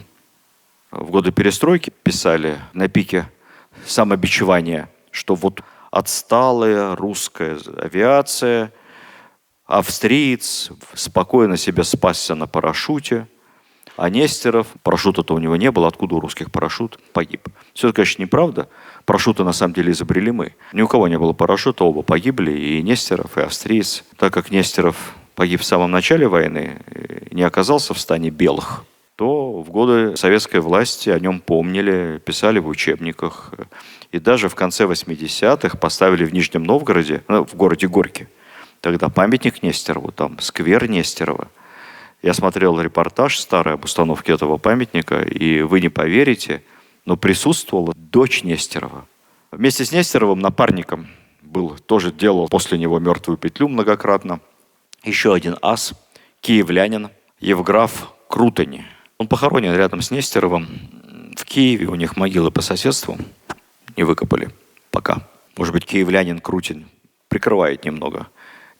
S2: В годы перестройки писали на пике самобичевания, что вот отсталая русская авиация, австриец спокойно себе спасся на парашюте, а Нестеров, парашюта-то у него не было, откуда у русских парашют, погиб. Все это, конечно, неправда. Парашюты на самом деле изобрели мы. Ни у кого не было парашюта, оба погибли, и Нестеров, и австриец. Так как Нестеров погиб в самом начале войны, не оказался в стане белых, то в годы советской власти о нем помнили, писали в учебниках. И даже в конце 80-х поставили в Нижнем Новгороде, в городе Горьке, тогда памятник Нестерову, там сквер Нестерова. Я смотрел репортаж старый об установке этого памятника, и вы не поверите, но присутствовала дочь Нестерова. Вместе с Нестеровым напарником был, тоже делал после него «Мертвую петлю» многократно. Еще один ас, киевлянин, Евграф Крутень. Он похоронен рядом с Нестеровым в Киеве, у них могилы по соседству, не выкопали пока. Может быть, киевлянин Крутень прикрывает немного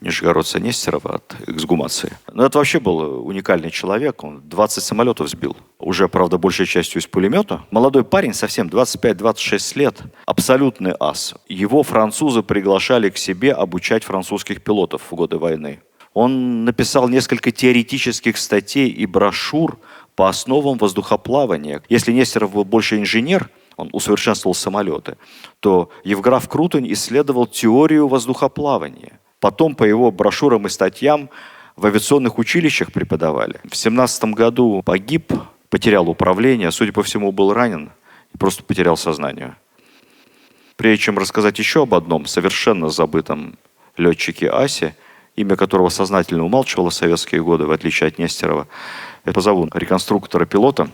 S2: нижегородца Нестерова от эксгумации. Но это вообще был уникальный человек. Он 20 самолетов сбил. Уже, правда, большей частью из пулемета. Молодой парень, совсем 25-26 лет. Абсолютный ас. Его французы приглашали к себе обучать французских пилотов в годы войны. Он написал несколько теоретических статей и брошюр по основам воздухоплавания. Если Нестеров был больше инженер, он усовершенствовал самолеты, то Евграф Крутень исследовал теорию воздухоплавания. Потом по его брошюрам и статьям в авиационных училищах преподавали. В 17 году погиб, потерял управление, судя по всему, был ранен и просто потерял сознание. Прежде чем рассказать еще об одном совершенно забытом летчике Асе, имя которого сознательно умалчивало в советские годы, в отличие от Нестерова, я позову реконструктора-пилота.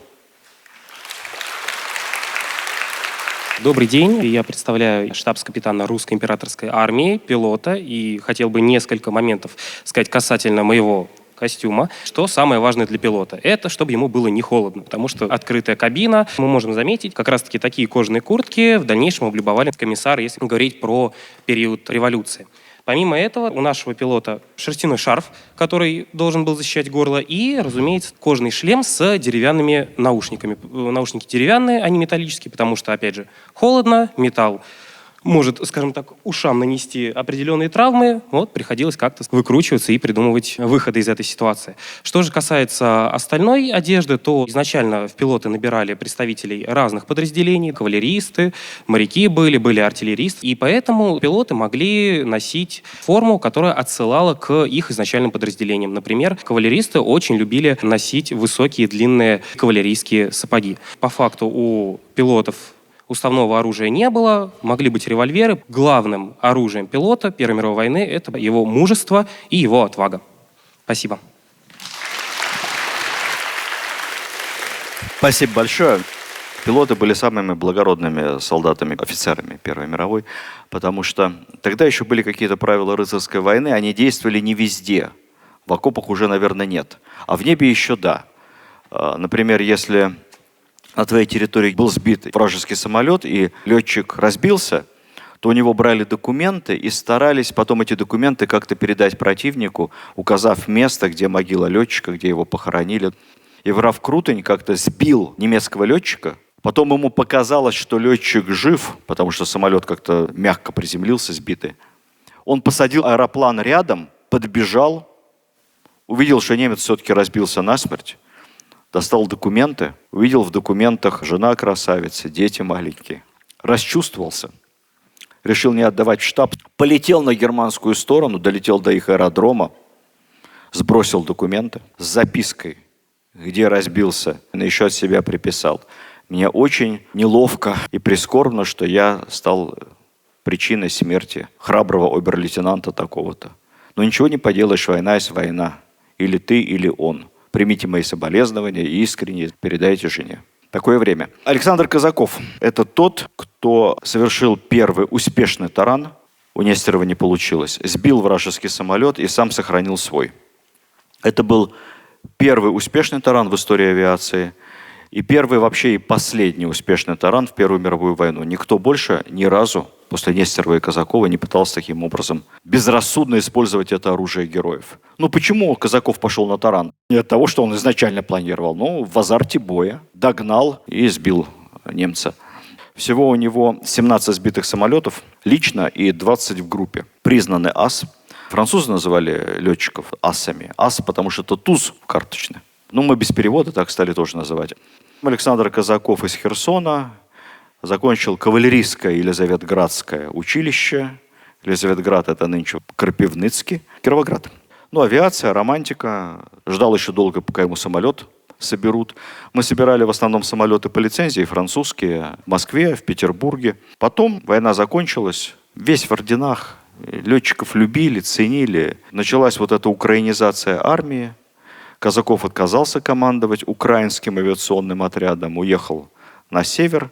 S6: Добрый день. Я представляю штабс-капитана Русской императорской армии, пилота, и хотел бы несколько моментов сказать касательно моего костюма. Что самое важное для пилота? Это чтобы ему было не холодно, потому что открытая кабина, мы можем заметить, как раз-таки такие кожаные куртки в дальнейшем облюбовали комиссары, если говорить про период революции. Помимо этого, у нашего пилота шерстяной шарф, который должен был защищать горло, и, разумеется, кожаный шлем с деревянными наушниками. Наушники деревянные, а не металлические, потому что, опять же, холодно, металл может, скажем так, ушам нанести определенные травмы. Вот, приходилось как-то выкручиваться и придумывать выходы из этой ситуации. Что же касается остальной одежды, то изначально в пилоты набирали представителей разных подразделений. Кавалеристы, моряки были артиллеристы. И поэтому пилоты могли носить форму, которая отсылала к их изначальным подразделениям. Например, кавалеристы очень любили носить высокие длинные кавалерийские сапоги. По факту у пилотов уставного оружия не было, могли быть револьверы. Главным оружием пилота Первой мировой войны это его мужество и его отвага. Спасибо.
S2: Спасибо большое. Пилоты были самыми благородными солдатами, офицерами Первой мировой, потому что тогда еще были какие-то правила рыцарской войны, они действовали не везде. В окопах уже, наверное, нет. А в небе еще да. Например, если на твоей территории был сбит вражеский самолет, и летчик разбился, то у него брали документы и старались потом эти документы как-то передать противнику, указав место, где могила летчика, где его похоронили. И граф Крутень как-то сбил немецкого летчика. Потом ему показалось, что летчик жив, потому что самолет как-то мягко приземлился, сбитый. Он посадил аэроплан рядом, подбежал, увидел, что немец все-таки разбился насмерть, достал документы, увидел в документах жена красавица, дети маленькие. Расчувствовался, решил не отдавать в штаб, полетел на германскую сторону, долетел до их аэродрома, сбросил документы с запиской, где разбился, еще от себя приписал: «Мне очень неловко и прискорбно, что я стал причиной смерти храброго обер-лейтенанта такого-то. Но ничего не поделаешь, война есть война. Или ты, или он. Примите мои соболезнования и искренне передайте жене». Такое время. Александр Казаков – это тот, кто совершил первый успешный таран. У Нестерова не получилось. Сбил вражеский самолет и сам сохранил свой. Это был первый успешный таран в истории авиации. И первый вообще и последний успешный таран в Первую мировую войну. Никто больше ни разу после Нестерова и Казакова не пытался таким образом безрассудно использовать это оружие героев. Ну почему Казаков пошел на таран? Не от того, что он изначально планировал, но в азарте боя догнал и сбил немца. Всего у него 17 сбитых самолетов лично и 20 в группе. Признаны ас. Французы называли летчиков асами. Ас, потому что это туз карточный. Ну, мы без перевода так стали тоже называть. Александр Казаков из Херсона закончил кавалерийское Елизаветградское училище. Елизаветград – это нынче Крапивницкий, Кировоград. Ну, авиация, романтика. Ждал еще долго, пока ему самолет соберут. Мы собирали в основном самолеты по лицензии, французские, в Москве, в Петербурге. Потом война закончилась, весь в орденах. Летчиков любили, ценили. Началась вот эта украинизация армии. Казаков отказался командовать украинским авиационным отрядом, уехал на север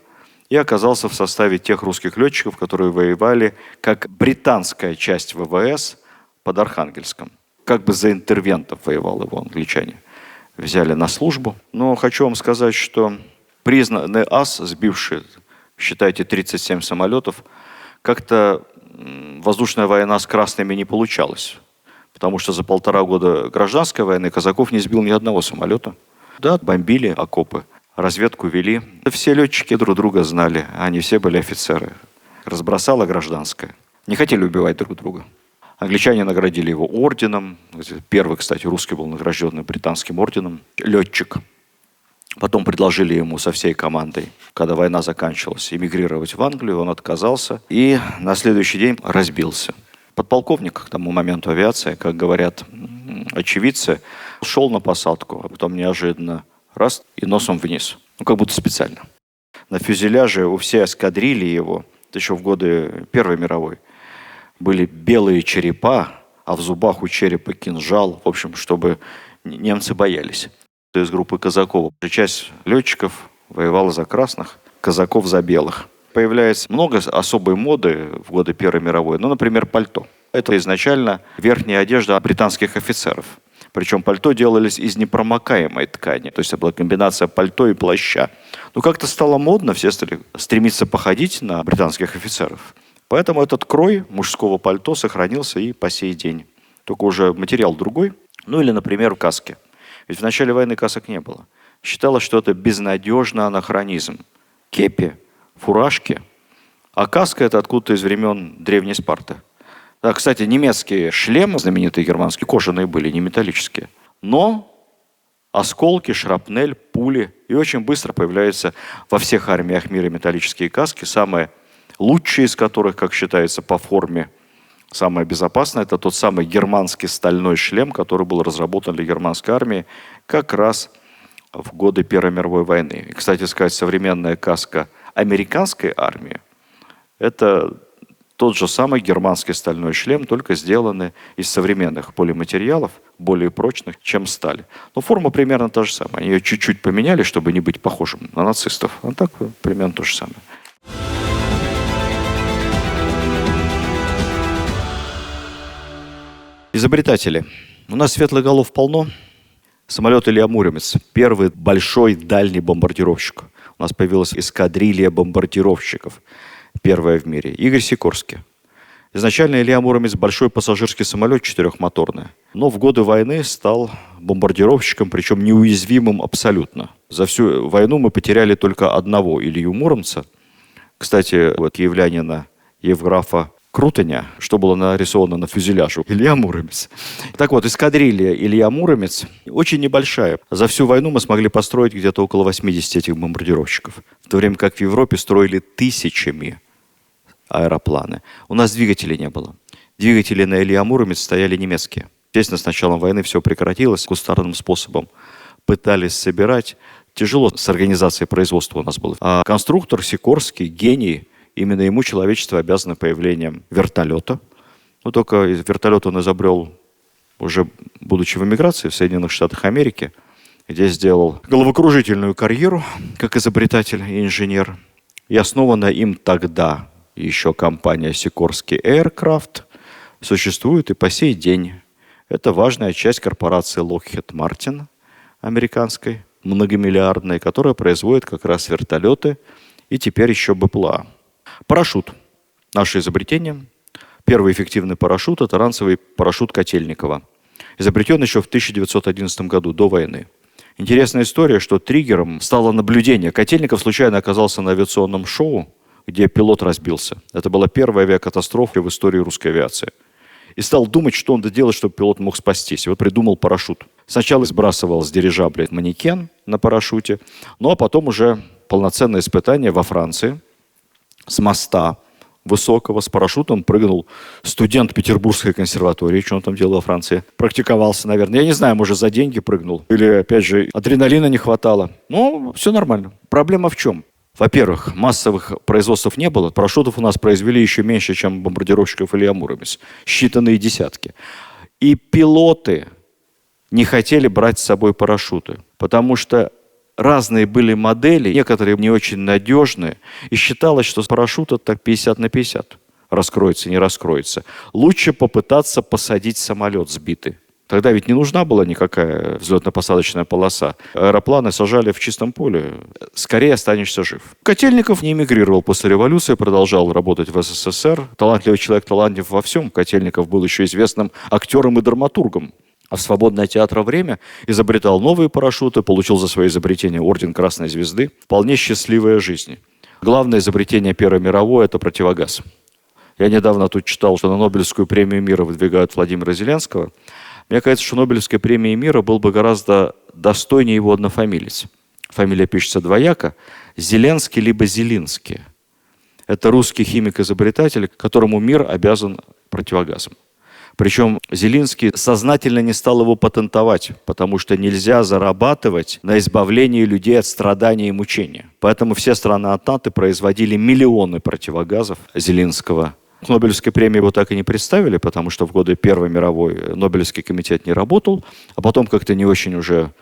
S2: и оказался в составе тех русских летчиков, которые воевали как британская часть ВВС под Архангельском. Как бы за интервентов воевал его англичане. Взяли на службу. Но хочу вам сказать, что признанный ас, сбивший, считайте, 37 самолетов, как-то воздушная война с красными не получалась. Потому что за 1,5 года гражданской войны Казаков не сбил ни одного самолета. Да, бомбили окопы, разведку вели. Все летчики друг друга знали, они все были офицеры. Разбросала гражданская. Не хотели убивать друг друга. Англичане наградили его орденом. Первый, кстати, русский был награжденный британским орденом. Летчик. Потом предложили ему со всей командой, когда война заканчивалась, эмигрировать в Англию. Он отказался и на следующий день разбился. Подполковник к тому моменту авиации, как говорят очевидцы, шел на посадку, а потом неожиданно раз и носом вниз. Ну, как будто специально. На фюзеляже у всей эскадрильи его, еще в годы Первой мировой, были белые черепа, а в зубах у черепа кинжал. В общем, чтобы немцы боялись. Из группы Казакова часть летчиков воевала за красных, Казаков за белых. Появляется много особой моды в годы Первой мировой. Ну, например, пальто. Это изначально верхняя одежда британских офицеров. Причем пальто делались из непромокаемой ткани. То есть это была комбинация пальто и плаща. Но как-то стало модно, все стали стремиться походить на британских офицеров. Поэтому этот крой мужского пальто сохранился и по сей день. Только уже материал другой. Ну или, например, каски. Ведь в начале войны касок не было. Считалось, что это безнадежный анахронизм. Кепи, фуражки. А каска – это откуда-то из времен Древней Спарты. Да, кстати, немецкие шлемы, знаменитые германские, кожаные были, не металлические. Но осколки, шрапнель, пули. И очень быстро появляются во всех армиях мира металлические каски. Самые лучшие из которых, как считается по форме, самое безопасное – это тот самый германский стальной шлем, который был разработан для германской армии как раз в годы Первой мировой войны. И, кстати сказать, современная каска американской армии – это тот же самый германский стальной шлем, только сделанный из современных полиматериалов, более прочных, чем сталь. Но форма примерно та же самая. Они ее чуть-чуть поменяли, чтобы не быть похожим на нацистов. А так примерно то же самое. Изобретатели. У нас светлых голов полно. Самолет Илья Муромец. Первый большой дальний бомбардировщик. У нас появилась эскадрилья бомбардировщиков. Первая в мире. Игорь Сикорский. Изначально Илья Муромец большой пассажирский самолет четырехмоторный, но в годы войны стал бомбардировщиком, причем неуязвимым абсолютно. За всю войну мы потеряли только одного Илью Муромца. Кстати, вот киевлянина Евграфа Крутеня, что было нарисовано на фюзеляже. Илья Муромец. Так вот, эскадрилья Илья Муромец очень небольшая. За всю войну мы смогли построить где-то около 80 этих бомбардировщиков. В то время как в Европе строили тысячами аэропланы. У нас двигателей не было. Двигатели на Илья Муромец стояли немецкие. Естественно, с началом войны все прекратилось. Кустарным способом пытались собирать. Тяжело с организацией производства у нас было. А конструктор Сикорский, гений, именно ему человечество обязано появлением вертолета. Но только вертолет он изобрел уже будучи в эмиграции в Соединенных Штатах Америки, где сделал головокружительную карьеру как изобретатель и инженер. И основана им тогда еще компания Sikorsky Aircraft существует и по сей день. Это важная часть корпорации Lockheed Martin, американской, многомиллиардной, которая производит как раз вертолеты и теперь еще БПЛА. Парашют. Наше изобретение. Первый эффективный парашют – это ранцевый парашют Котельникова. Изобретен еще в 1911 году, до войны. Интересная история, что триггером стало наблюдение. Котельников случайно оказался на авиационном шоу, где пилот разбился. Это была первая авиакатастрофа в истории русской авиации. И стал думать, что он делать, чтобы пилот мог спастись. И вот придумал парашют. Сначала сбрасывал с дирижабля манекен на парашюте, ну а потом уже полноценное испытание во Франции. С моста высокого, с парашютом прыгнул студент Петербургской консерватории. Что он там делал во Франции? Практиковался, наверное. Я не знаю, может, за деньги прыгнул. Или, опять же, адреналина не хватало. Ну, все нормально. Проблема в чем? Во-первых, массовых производств не было. Парашютов у нас произвели еще меньше, чем бомбардировщиков Илья Муромец. Считанные десятки. И пилоты не хотели брать с собой парашюты, потому что разные были модели, некоторые не очень надежные, и считалось, что парашют это 50 на 50. Раскроется, не раскроется. Лучше попытаться посадить самолет сбитый. Тогда ведь не нужна была никакая взлетно-посадочная полоса. Аэропланы сажали в чистом поле. Скорее останешься жив. Котельников не эмигрировал после революции, продолжал работать в СССР. Талантливый человек, талантлив во всем. Котельников был еще известным актером и драматургом. А в свободное от театра время изобретал новые парашюты, получил за свои изобретения орден Красной Звезды. Вполне счастливая жизнь. Главное изобретение Первой мировой – это противогаз. Я недавно тут читал, что на Нобелевскую премию мира выдвигают Владимира Зеленского. Мне кажется, что Нобелевской премии мира был бы гораздо достойнее его однофамилец. Фамилия пишется двояко. Зеленский либо Зелинский. Это русский химик-изобретатель, которому мир обязан противогазом. Причем Зелинский сознательно не стал его патентовать, потому что нельзя зарабатывать на избавлении людей от страданий и мучения. Поэтому все страны НАТО производили миллионы противогазов Зелинского. К Нобелевской премии его так и не представили, потому что в годы Первой мировой Нобелевский комитет не работал, а потом как-то не очень уже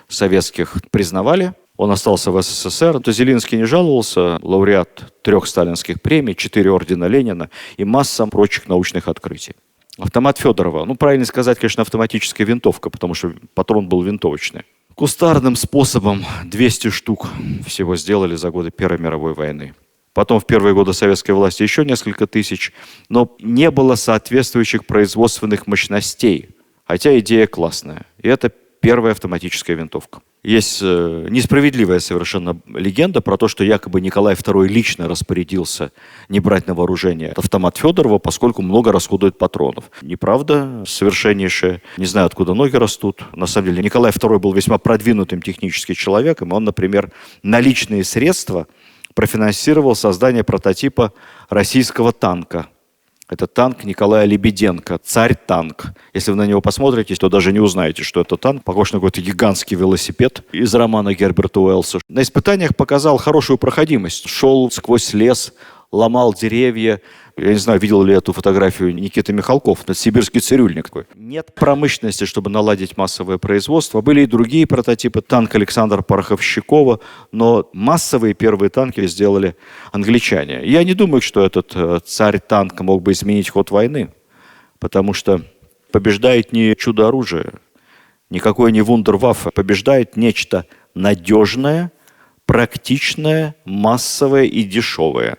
S2: советских признавали. Он остался в СССР. То Зелинский не жаловался, лауреат 3 сталинских премий, 4 ордена Ленина и масса прочих научных открытий. Автомат Федорова. Ну, правильно сказать, конечно, автоматическая винтовка, потому что патрон был винтовочный. Кустарным способом 200 штук всего сделали за годы Первой мировой войны. Потом в первые годы советской власти еще несколько тысяч, но не было соответствующих производственных мощностей. Хотя идея классная. И это первая автоматическая винтовка. Есть несправедливая совершенно легенда про то, что якобы Николай II лично распорядился не брать на вооружение автомат Федорова, поскольку много расходует патронов. Неправда, совершеннейшая. Не знаю, откуда ноги растут. На самом деле Николай II был весьма продвинутым технически человеком. Он, например, наличные средства профинансировал создание прототипа российского танка. Это танк Николая Лебеденко, царь-танк. Если вы на него посмотрите, то даже не узнаете, что это танк. Похож на какой-то гигантский велосипед из романа Герберта Уэллса. На испытаниях показал хорошую проходимость. Шел сквозь лес, ломал деревья. Я не знаю, видел ли эту фотографию Никита Михалков. Это сибирский цирюльник такой. Нет промышленности, чтобы наладить массовое производство. Были и другие прототипы. Танк Александра Пороховщикова. Но массовые первые танки сделали англичане. Я не думаю, что этот царь-танк мог бы изменить ход войны. Потому что побеждает не чудо-оружие, никакой не вундерваффе. Побеждает нечто надежное, практичное, массовое и дешевое.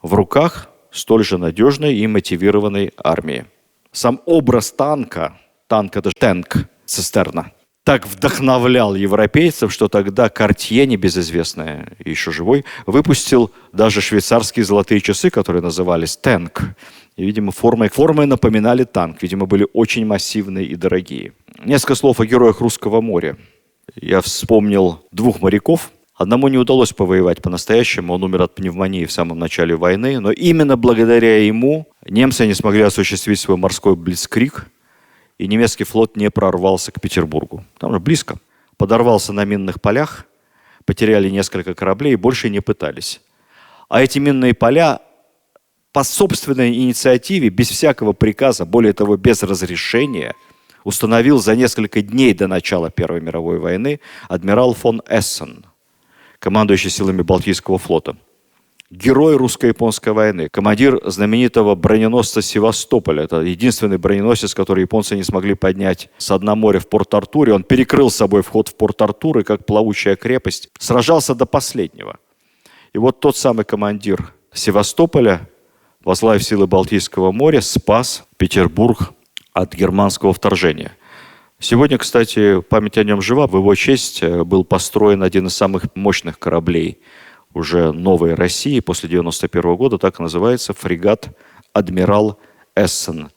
S2: В руках
S1: столь же надежной и мотивированной армии. Сам образ танка это же танк, цистерна, так вдохновлял европейцев, что тогда Cartier, небезызвестная, еще живой, выпустил даже швейцарские золотые часы, которые назывались «Танк». И, видимо, формой напоминали танк. Видимо, были очень массивные и дорогие. Несколько слов о героях Русского моря. Я вспомнил двух моряков. Одному не удалось повоевать по-настоящему. Он умер от пневмонии в самом начале войны. Но именно благодаря ему немцы не смогли осуществить свой морской блицкриг. И немецкий флот не прорвался к Петербургу. Там же близко. Подорвался на минных полях. Потеряли несколько кораблей и больше не пытались. А эти минные поля по собственной инициативе, без всякого приказа, более того, без разрешения, установил за несколько дней до начала Первой мировой войны адмирал фон Эссен, командующий силами Балтийского флота. Герой русско-японской войны, командир знаменитого броненосца «Севастополь». Это единственный броненосец, который японцы не смогли поднять с дна моря в Порт-Артуре. Он перекрыл с собой вход в Порт-Артур и, как плавучая крепость, сражался до последнего. И вот тот самый командир «Севастополя», возглавив силы Балтийского моря, спас Петербург от германского вторжения. Сегодня, кстати, память о нем жива. В его честь был построен один из самых мощных кораблей уже новой России после 1991 года. Так и называется фрегат «Адмирал Эссен».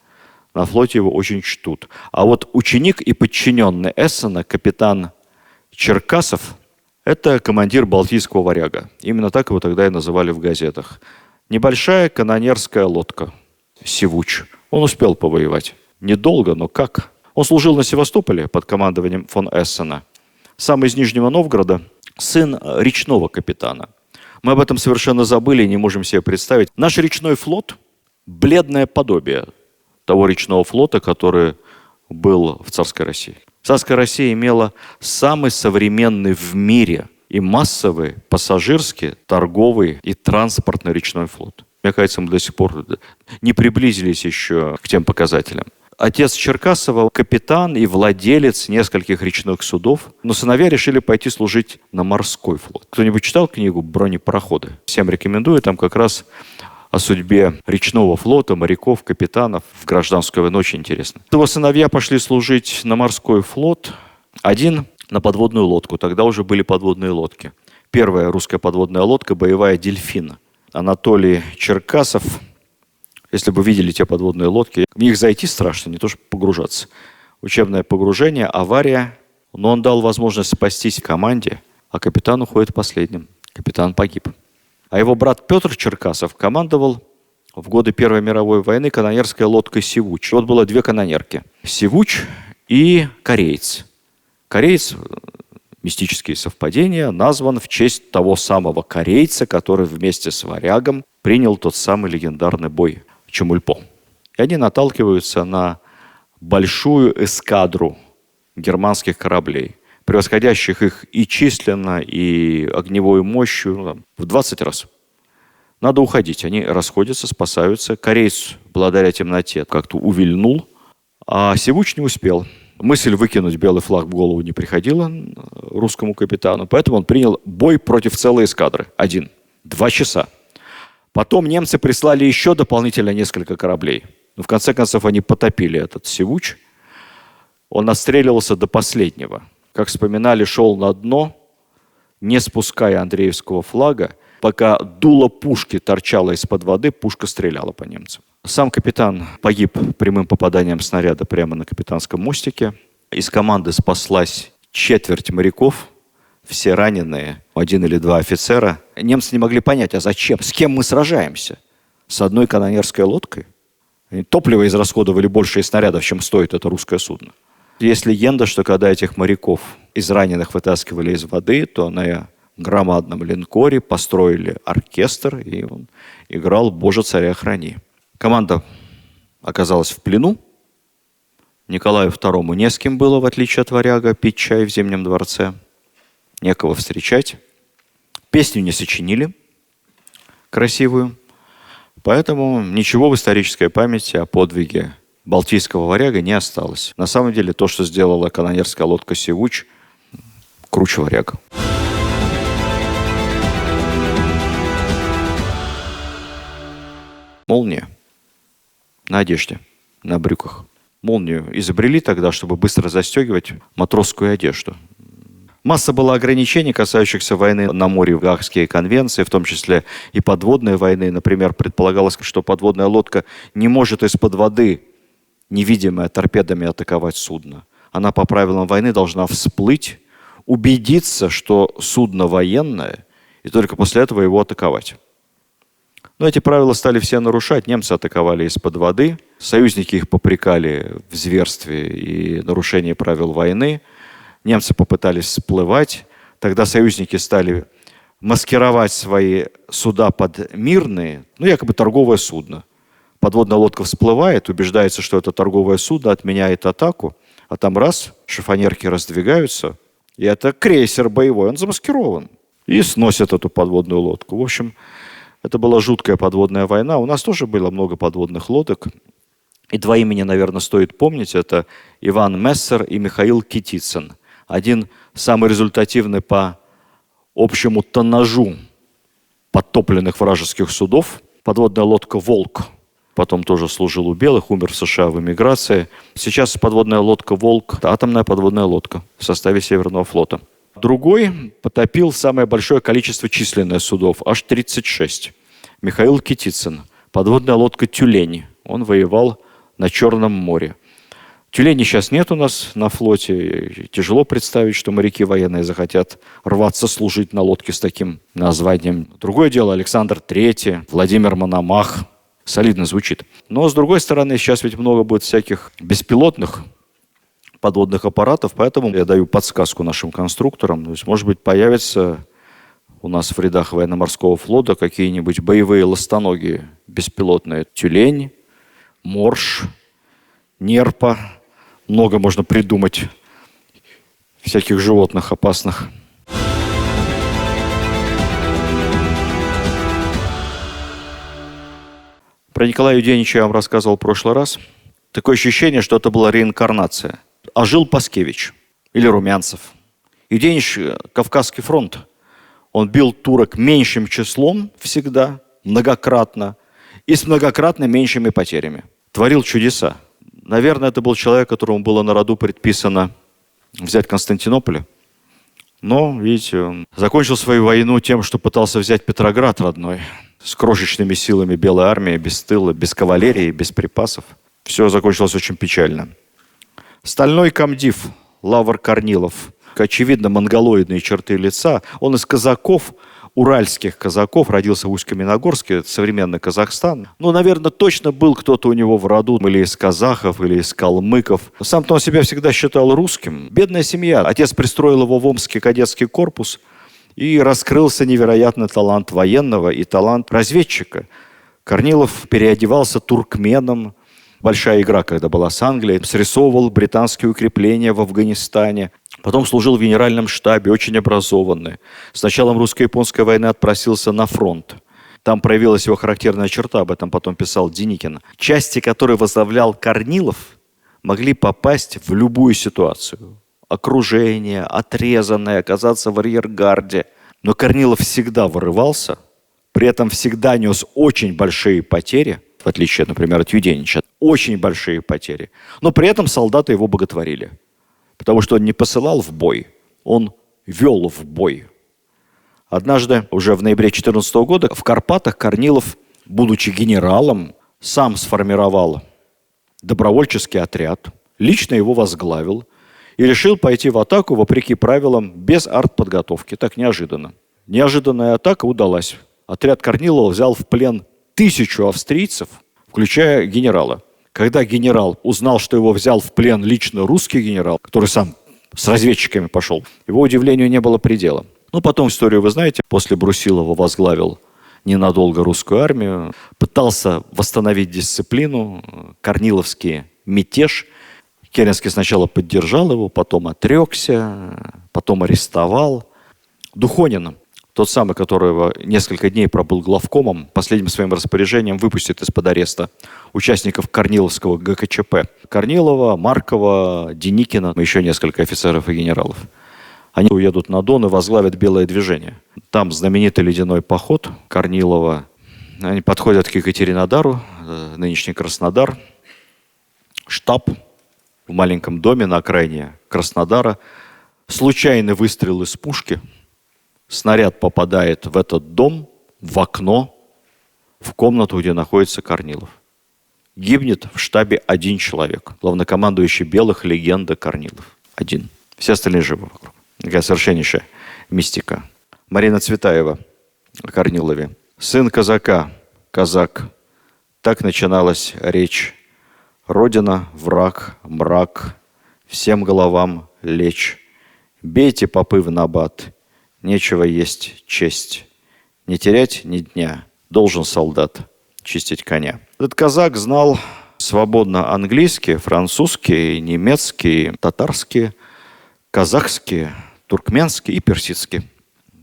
S1: На флоте его очень чтут. А вот ученик и подчиненный Эссена, капитан Черкасов, это командир Балтийского варяга. Именно так его тогда и называли в газетах. Небольшая канонерская лодка «Севуч». Он успел повоевать. Недолго, но как? Он служил на Севастополе под командованием фон Эссена. Сам из Нижнего Новгорода, сын речного капитана. Мы об этом совершенно забыли и не можем себе представить. Наш речной флот – бледное подобие того речного флота, который был в царской России. Царская Россия имела самый современный в мире и массовый пассажирский, торговый и транспортный речной флот. Мне кажется, мы до сих пор не приблизились еще к тем показателям. Отец Черкасова – капитан и владелец нескольких речных судов, но сыновья решили пойти служить на морской флот. Кто-нибудь читал книгу «Бронепароходы»? Всем рекомендую, там как раз о судьбе речного флота, моряков, капитанов в гражданскую войну очень интересно. Его сыновья пошли служить на морской флот, один на подводную лодку. Тогда уже были подводные лодки. Первая русская подводная лодка – боевая «Дельфин». Анатолий Черкасов, если бы видели те подводные лодки, в них зайти страшно, не то что погружаться. Учебное погружение, авария, но он дал возможность спастись команде, а капитан уходит последним. Капитан погиб. А его брат Петр Черкасов командовал в годы Первой мировой войны канонерской лодкой «Севуч». Вот было две канонерки – «Севуч» и «Кореец». Кореец, мистические совпадения, назван в честь того самого корейца, который вместе с варягом принял тот самый легендарный бой Чемульпо. И они наталкиваются на большую эскадру германских кораблей, превосходящих их и численно, и огневой мощью в 20 раз. Надо уходить. Они расходятся, спасаются. Кореец, благодаря темноте, как-то увильнул, а Севуч не успел. Мысль выкинуть белый флаг в голову не приходила русскому капитану, поэтому он принял бой против целой эскадры. 2 часа. Потом немцы прислали еще дополнительно несколько кораблей. Но в конце концов они потопили этот «Севуч». Он отстреливался до последнего. Как вспоминали, шел на дно, не спуская Андреевского флага. Пока дуло пушки торчало из-под воды, пушка стреляла по немцам. Сам капитан погиб прямым попаданием снаряда прямо на капитанском мостике. Из команды спаслась четверть моряков, все раненые, 1 или 2 офицера. Немцы не могли понять, а зачем, с кем мы сражаемся? С одной канонерской лодкой? Они топливо израсходовали больше снарядов, чем стоит это русское судно. Есть легенда, что когда этих моряков из раненых вытаскивали из воды, то на громадном линкоре построили оркестр, и он играл «Боже, царя храни». Команда оказалась в плену. Николаю II не с кем было, в отличие от варяга, пить чай в Зимнем дворце. Некого встречать. Песню не сочинили красивую. Поэтому ничего в исторической памяти о подвиге балтийского варяга не осталось. На самом деле то, что сделала канонерская лодка «Севуч», круче варяга. Молния на одежде, на брюках. Молнию изобрели тогда, чтобы быстро застегивать матросскую одежду. Масса была ограничений, касающихся войны на море, в Гаагские конвенции, в том числе и подводной войны. Например, предполагалось, что подводная лодка не может из-под воды, невидимая торпедами, атаковать судно. Она по правилам войны должна всплыть, убедиться, что судно военное, и только после этого его атаковать. Но эти правила стали все нарушать. Немцы атаковали из-под воды, союзники их попрекали в зверстве и нарушении правил войны. Немцы попытались всплывать. Тогда союзники стали маскировать свои суда под мирные, якобы торговое судно. Подводная лодка всплывает, убеждается, что это торговое судно, отменяет атаку, а там раз, шифонерки раздвигаются, и это крейсер боевой, он замаскирован. И сносят эту подводную лодку. В общем, это была жуткая подводная война. У нас тоже было много подводных лодок. И два имени, наверное, стоит помнить. Это Иван Мессер и Михаил Китицын. Один самый результативный по общему тоннажу подтопленных вражеских судов. Подводная лодка «Волк». Потом тоже служил у белых, умер в США в эмиграции. Сейчас подводная лодка «Волк» – атомная подводная лодка в составе Северного флота. Другой потопил самое большое количество численных судов, аж 36. Михаил Китицын. Подводная лодка «Тюлень». Он воевал на Черном море. Тюленей сейчас нет у нас на флоте. Тяжело представить, что моряки военные захотят рваться служить на лодке с таким названием. Другое дело Александр III, Владимир Мономах. Солидно звучит. Но, с другой стороны, сейчас ведь много будет всяких беспилотных подводных аппаратов, поэтому я даю подсказку нашим конструкторам. То есть, может быть, появятся у нас в рядах военно-морского флота какие-нибудь боевые ластоногие беспилотные. Тюлень, морж, нерпа. Много можно придумать всяких животных опасных. Про Николая Юденича я вам рассказывал в прошлый раз. Такое ощущение, что это была реинкарнация. А жил Паскевич или Румянцев. Юденич – Кавказский фронт. Он бил турок меньшим числом всегда, многократно, и с многократно меньшими потерями. Творил чудеса. Наверное, это был человек, которому было на роду предписано взять Константинополь. Но, видите, он закончил свою войну тем, что пытался взять Петроград родной. С крошечными силами белой армии, без тыла, без кавалерии, без припасов. Все закончилось очень печально. Стальной комдив Лавр Корнилов. Очевидно, монголоидные черты лица. Он из казаков, уральских казаков, родился в Усть-Каменогорске, это современный Казахстан. Наверное, точно был кто-то у него в роду, или из казахов, или из калмыков. Сам-то он себя всегда считал русским. Бедная семья. Отец пристроил его в Омский кадетский корпус, и раскрылся невероятный талант военного и талант разведчика. Корнилов переодевался туркменом. Большая игра, когда была с Англией. Срисовывал британские укрепления в Афганистане. Потом служил в генеральном штабе, очень образованный. С началом русско-японской войны отпросился на фронт. Там проявилась его характерная черта, об этом потом писал Деникин. Части, которые возглавлял Корнилов, могли попасть в любую ситуацию. Окружение, отрезанное, оказаться в арьергарде. Но Корнилов всегда вырывался, при этом всегда нес очень большие потери, в отличие, например, от Юденича. Очень большие потери. Но при этом солдаты его боготворили. Потому что он не посылал в бой, он вел в бой. Однажды, уже в ноябре 2014 года, в Карпатах Корнилов, будучи генералом, сам сформировал добровольческий отряд, лично его возглавил и решил пойти в атаку вопреки правилам без артподготовки. Так неожиданно. Неожиданная атака удалась. Отряд Корнилова взял в плен 1000 австрийцев, включая генерала. Когда генерал узнал, что его взял в плен лично русский генерал, который сам с разведчиками пошел, его удивлению не было предела. Потом историю вы знаете. После Брусилова возглавил ненадолго русскую армию, пытался восстановить дисциплину, корниловский мятеж. Керенский сначала поддержал его, потом отрекся, потом арестовал. Духонин, тот самый, который несколько дней пробыл главкомом, последним своим распоряжением выпустит из-под ареста участников Корниловского ГКЧП. Корнилова, Маркова, Деникина, еще несколько офицеров и генералов. Они уедут на Дон и возглавят Белое движение. Там знаменитый ледяной поход Корнилова.
S2: Они подходят к Екатеринодару, нынешний Краснодар. Штаб в маленьком доме на окраине Краснодара. Случайный выстрел из пушки. Снаряд попадает в этот дом, в окно, в комнату, где находится Корнилов. Гибнет в штабе один человек. Главнокомандующий белых, легенда Корнилов. Один. Все остальные живы вокруг. Такая совершеннейшая мистика. Марина Цветаева о Корнилове. Сын казака, казак. Так начиналась речь. Родина, враг, мрак. Всем головам лечь. Бейте попы в набат. Нечего есть честь. Не терять ни дня. Должен солдат чистить коня. Этот казак знал свободно английский, французский, немецкий, татарский, казахский, туркменский и персидский.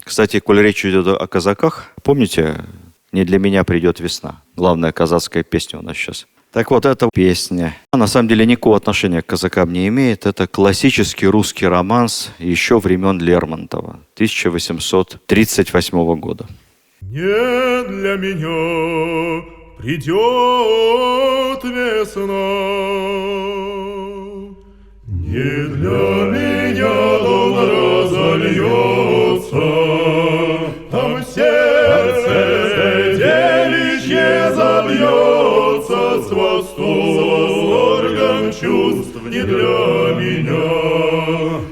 S2: Кстати, коль речь идет о казаках, помните, «Не для меня придет весна». Главная казацкая песня у нас сейчас. Так вот, эта песня, на самом деле, никакого отношения к казакам не имеет. Это классический русский романс еще времен Лермонтова, 1838 года.
S7: Не для меня придет весна, не для меня дом разольется, там сердце девичье забьется с восторгом чувств не для меня.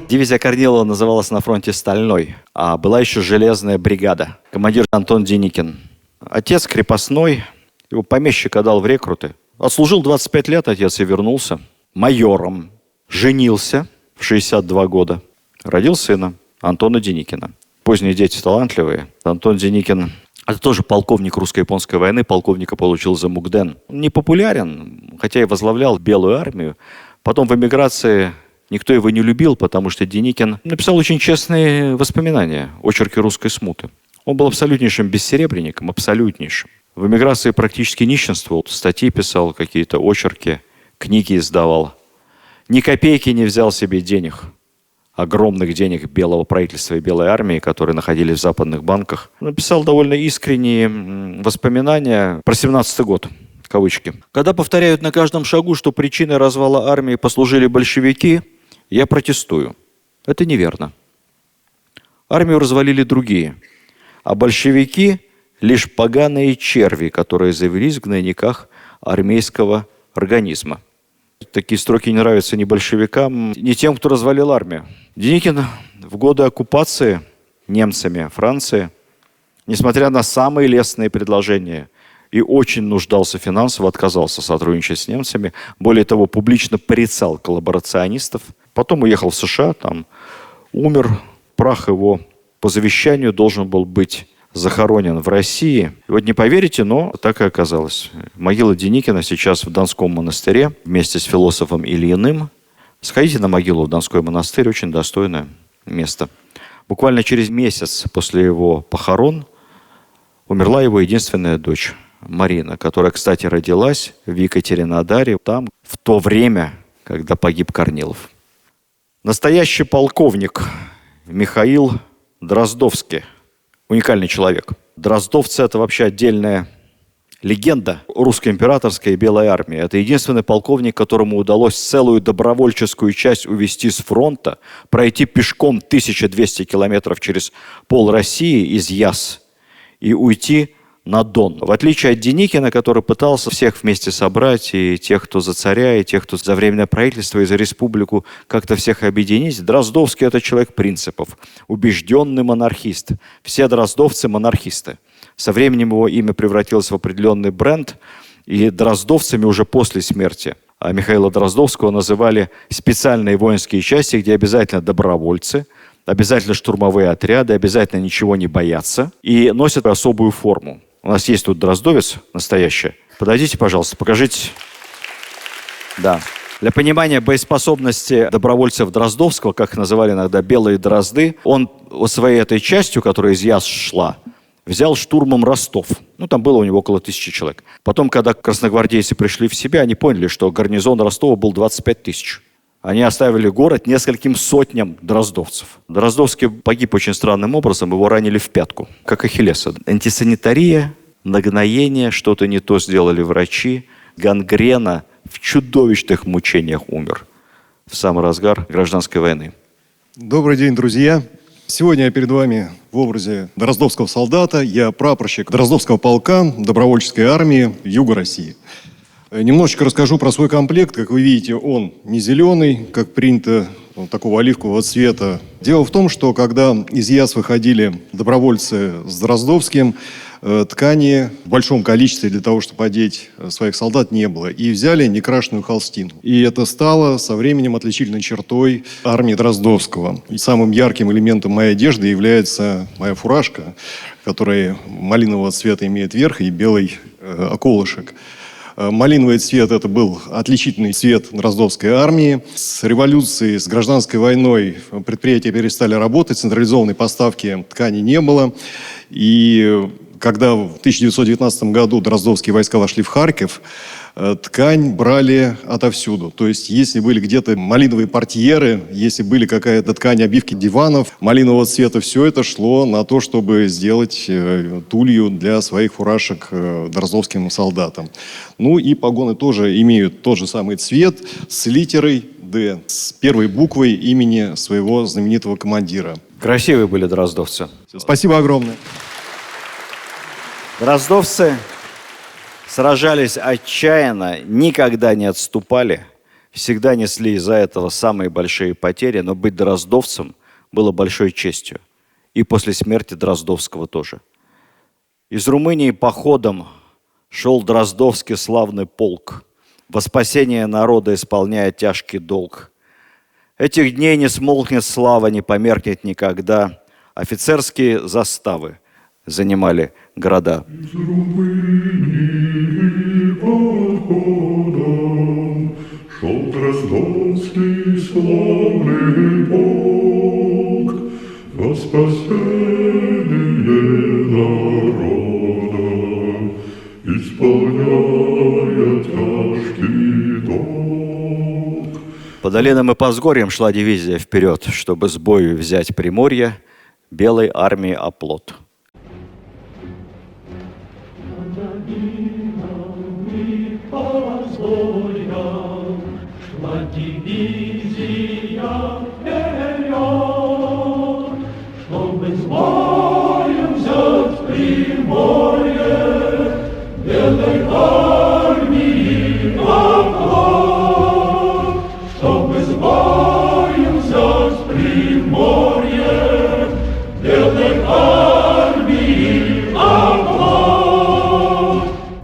S2: Дивизия Корнилова называлась на фронте «Стальной», а была еще «Железная бригада». Командир Антон Деникин. Отец крепостной, его помещик отдал в рекруты. Отслужил 25 лет отец и вернулся майором. Женился в 62 года. Родил сына Антона Деникина. Поздние дети талантливые. Антон Деникин – это тоже полковник русско-японской войны. Полковника получил за Мукден. Он не популярен, хотя и возглавлял Белую армию. Потом в эмиграции никто его не любил, потому что Деникин написал очень честные воспоминания, очерки русской смуты. Он был абсолютнейшим бессеребренником, абсолютнейшим. В эмиграции практически нищенствовал, статьи писал, какие-то очерки, книги издавал. Ни копейки не взял себе денег, огромных денег белого правительства и белой армии, которые находились в западных банках. Написал довольно искренние воспоминания про 17-й год. Кавычки. Когда повторяют на каждом шагу, что причиной развала армии послужили большевики, я протестую. Это неверно. Армию развалили другие. А большевики – лишь поганые черви, которые завелись в гнойниках армейского организма. Такие строки не нравятся ни большевикам, ни тем, кто развалил армию. Деникин в годы оккупации немцами Франции, несмотря на самые лестные предложения, и очень нуждался финансово, отказался сотрудничать с немцами. Более того, публично порицал коллаборационистов. Потом уехал в США, там умер. Прах его по завещанию должен был быть захоронен в России. И вот не поверите, но так и оказалось. Могила Деникина сейчас в Донском монастыре вместе с философом Ильиным. Сходите на могилу в Донской монастырь, очень достойное место. Буквально через месяц после его похорон умерла его единственная дочь Марина, которая, кстати, родилась в Екатеринодаре, там, в то время, когда погиб Корнилов. Настоящий полковник Михаил Дроздовский. Уникальный человек. Дроздовцы – это вообще отдельная легенда русской императорской и белой армии. Это единственный полковник, которому удалось целую добровольческую часть увести с фронта, пройти пешком 1200 километров через пол России из Яс и уйти на Дон. В отличие от Деникина, который пытался всех вместе собрать, и тех, кто за царя, и тех, кто за временное правительство, и за республику, как-то всех объединить, Дроздовский – это человек принципов, убежденный монархист. Все дроздовцы – монархисты. Со временем его имя превратилось в определенный бренд, и дроздовцами уже после смерти Михаила Дроздовского называли специальные воинские части, где обязательно добровольцы, обязательно штурмовые отряды, обязательно ничего не боятся и носят особую форму. У нас есть тут дроздовец настоящий. Подойдите, пожалуйста, покажите. Да. Для понимания боеспособности добровольцев Дроздовского, как их называли иногда белые дрозды, он своей этой частью, которая из Яс шла, взял штурмом Ростов. Там было у него около 1000 человек. Потом, когда красногвардейцы пришли в себя, они поняли, что гарнизон Ростова был 25 тысяч. Они оставили город нескольким сотням дроздовцев. Дроздовский погиб очень странным образом, его ранили в пятку, как Ахиллеса. Антисанитария, нагноение, что-то не то сделали врачи, гангрена, в чудовищных мучениях умер в самый разгар гражданской войны.
S8: Добрый день, друзья. Сегодня я перед вами в образе дроздовского солдата. Я прапорщик Дроздовского полка добровольческой армии Юга России. Немножечко расскажу про свой комплект. Как вы видите, он не зеленый, как принято, такого оливкового цвета. Дело в том, что когда из ЯС выходили добровольцы с Дроздовским, ткани в большом количестве для того, чтобы одеть своих солдат, не было. И взяли некрашенную холстину. И это стало со временем отличительной чертой армии Дроздовского. И самым ярким элементом моей одежды является моя фуражка, которая малинового цвета имеет верх и белый околышек. Малиновый цвет – это был отличительный цвет Дроздовской армии. С революцией, с гражданской войной предприятия перестали работать, централизованной поставки ткани не было. И когда в 1919 году дроздовские войска вошли в Харьков, ткань брали отовсюду. То есть, если были где-то малиновые портьеры, если были какая-то ткань обивки диванов малинового цвета, все это шло на то, чтобы сделать тулью для своих фуражек дроздовским солдатам. Ну и погоны тоже имеют тот же самый цвет с литерой «Д», с первой буквой имени своего знаменитого командира.
S1: Красивые были дроздовцы.
S8: Спасибо огромное.
S1: Дроздовцы сражались отчаянно, никогда не отступали, всегда несли из-за этого самые большие потери, но быть дроздовцем было большой честью. И после смерти Дроздовского тоже. Из Румынии походом шел Дроздовский славный полк, во спасение народа исполняя тяжкий долг. Этих дней не смолкнет слава, не померкнет никогда. Офицерские заставы занимали города.
S7: Из Румынии походом шел Дроздовский славный полк во спасение народа, исполняя тяжкий долг.
S1: По долинам и Позгорьям шла дивизия вперед, чтобы с бою взять Приморье, белой армии оплот.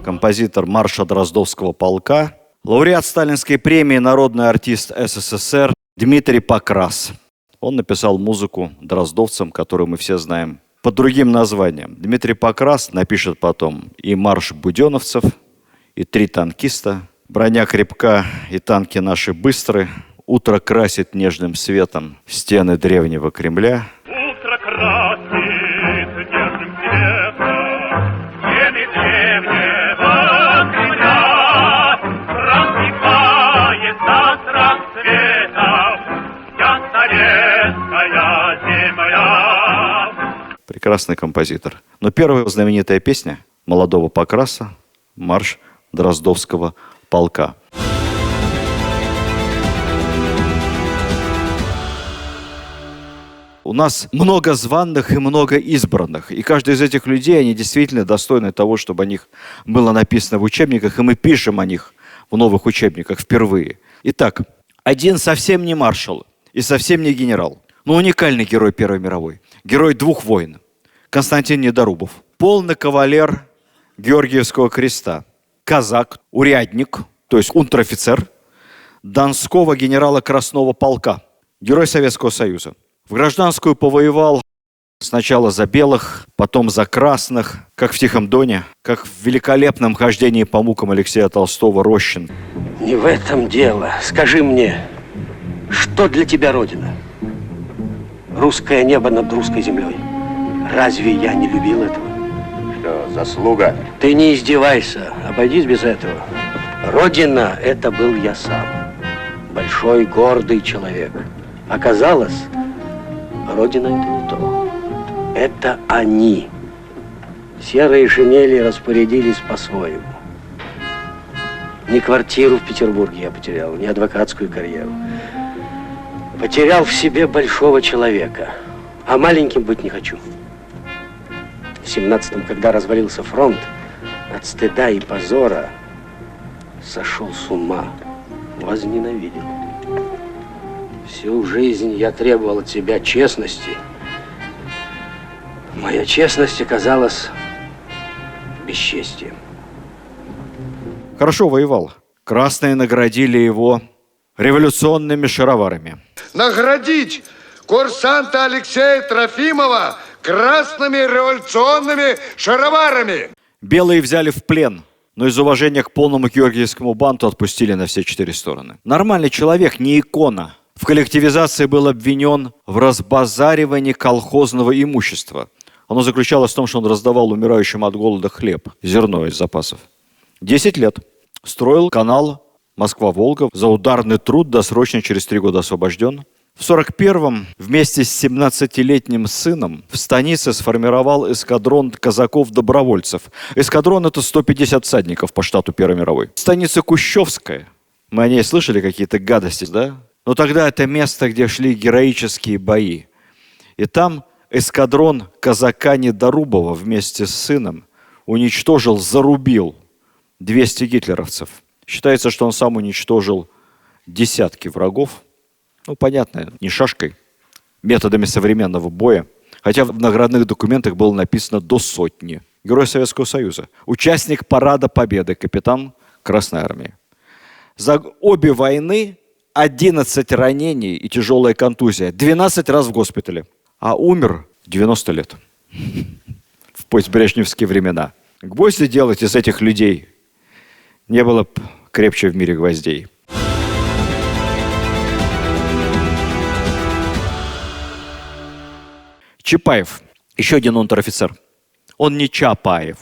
S1: Композитор марша Дроздовского полка, лауреат Сталинской премии, народный артист СССР Дмитрий Покрас. Он написал музыку дроздовцам, которую мы все знаем под другим названием. Дмитрий Покрас напишет потом и марш буденовцев, и «Три танкиста», «Броня крепка и танки наши быстры», «Утро красит нежным светом стены древнего Кремля».
S7: Утро красит нежным светом стены древнего Кремля, рассыпает от рассветов вся советская земля.
S1: Прекрасный композитор. Но первая знаменитая песня молодого Покраса – марш Дроздовского полка. У нас много званных и много избранных. И каждый из этих людей, они действительно достойны того, чтобы о них было написано в учебниках, и мы пишем о них в новых учебниках впервые. Итак, один совсем не маршал и совсем не генерал, но уникальный герой Первой мировой, герой двух войн, Константин Недорубов, полный кавалер Георгиевского креста, казак, урядник, то есть унтер-офицер Донского генерала Красного полка, герой Советского Союза. В гражданскую повоевал сначала за белых, потом за красных, как в «Тихом доне», как в великолепном хождении по мукам Алексея Толстого «Рощин».
S9: Не в этом дело. Скажи мне, что для тебя Родина? Русское небо над русской землей. Разве я не любил этого?
S10: Что, заслуга?
S9: Ты не издевайся, обойдись без этого. Родина – это был я сам. Большой, гордый человек. Оказалось, Родина – это не то. Это они. Серые шинели распорядились по-своему. Ни квартиру в Петербурге я потерял, ни адвокатскую карьеру. Потерял в себе большого человека, а маленьким быть не хочу. В 17-м, когда развалился фронт, от стыда и позора сошел с ума, возненавидел. Всю жизнь я требовал от себя честности. Моя честность оказалась бесчестием.
S1: Хорошо воевал. Красные наградили его революционными шароварами.
S7: Наградить курсанта Алексея Трофимова красными революционными шароварами.
S1: Белые взяли в плен, но из уважения к полному георгиевскому банту отпустили на все 4 стороны. Нормальный человек, не икона. В коллективизации был обвинен в разбазаривании колхозного имущества. Оно заключалось в том, что он раздавал умирающим от голода хлеб, зерно из запасов. 10 лет. Строил канал Москва-Волга. За ударный труд досрочно через 3 года освобожден. В 41-м вместе с 17-летним сыном в станице сформировал эскадрон казаков-добровольцев. Эскадрон — это 150 всадников по штату Первой мировой. Станица Кущевская. Мы о ней слышали какие-то гадости, да? Но тогда это место, где шли героические бои. И там эскадрон казака Недорубова вместе с сыном уничтожил, зарубил 200 гитлеровцев. Считается, что он сам уничтожил десятки врагов. Ну, понятно, не шашкой, методами современного боя. Хотя в наградных документах было написано до 100. Герой Советского Союза. Участник парада Победы, капитан Красной Армии. За обе войны 11 ранений и тяжелая контузия. 12 раз в госпитале. А умер в 90 лет. В постбрежневские времена. Гвозди делать из этих людей не было крепче в мире гвоздей. Чапаев. Еще один унтер-офицер. Он не Чапаев.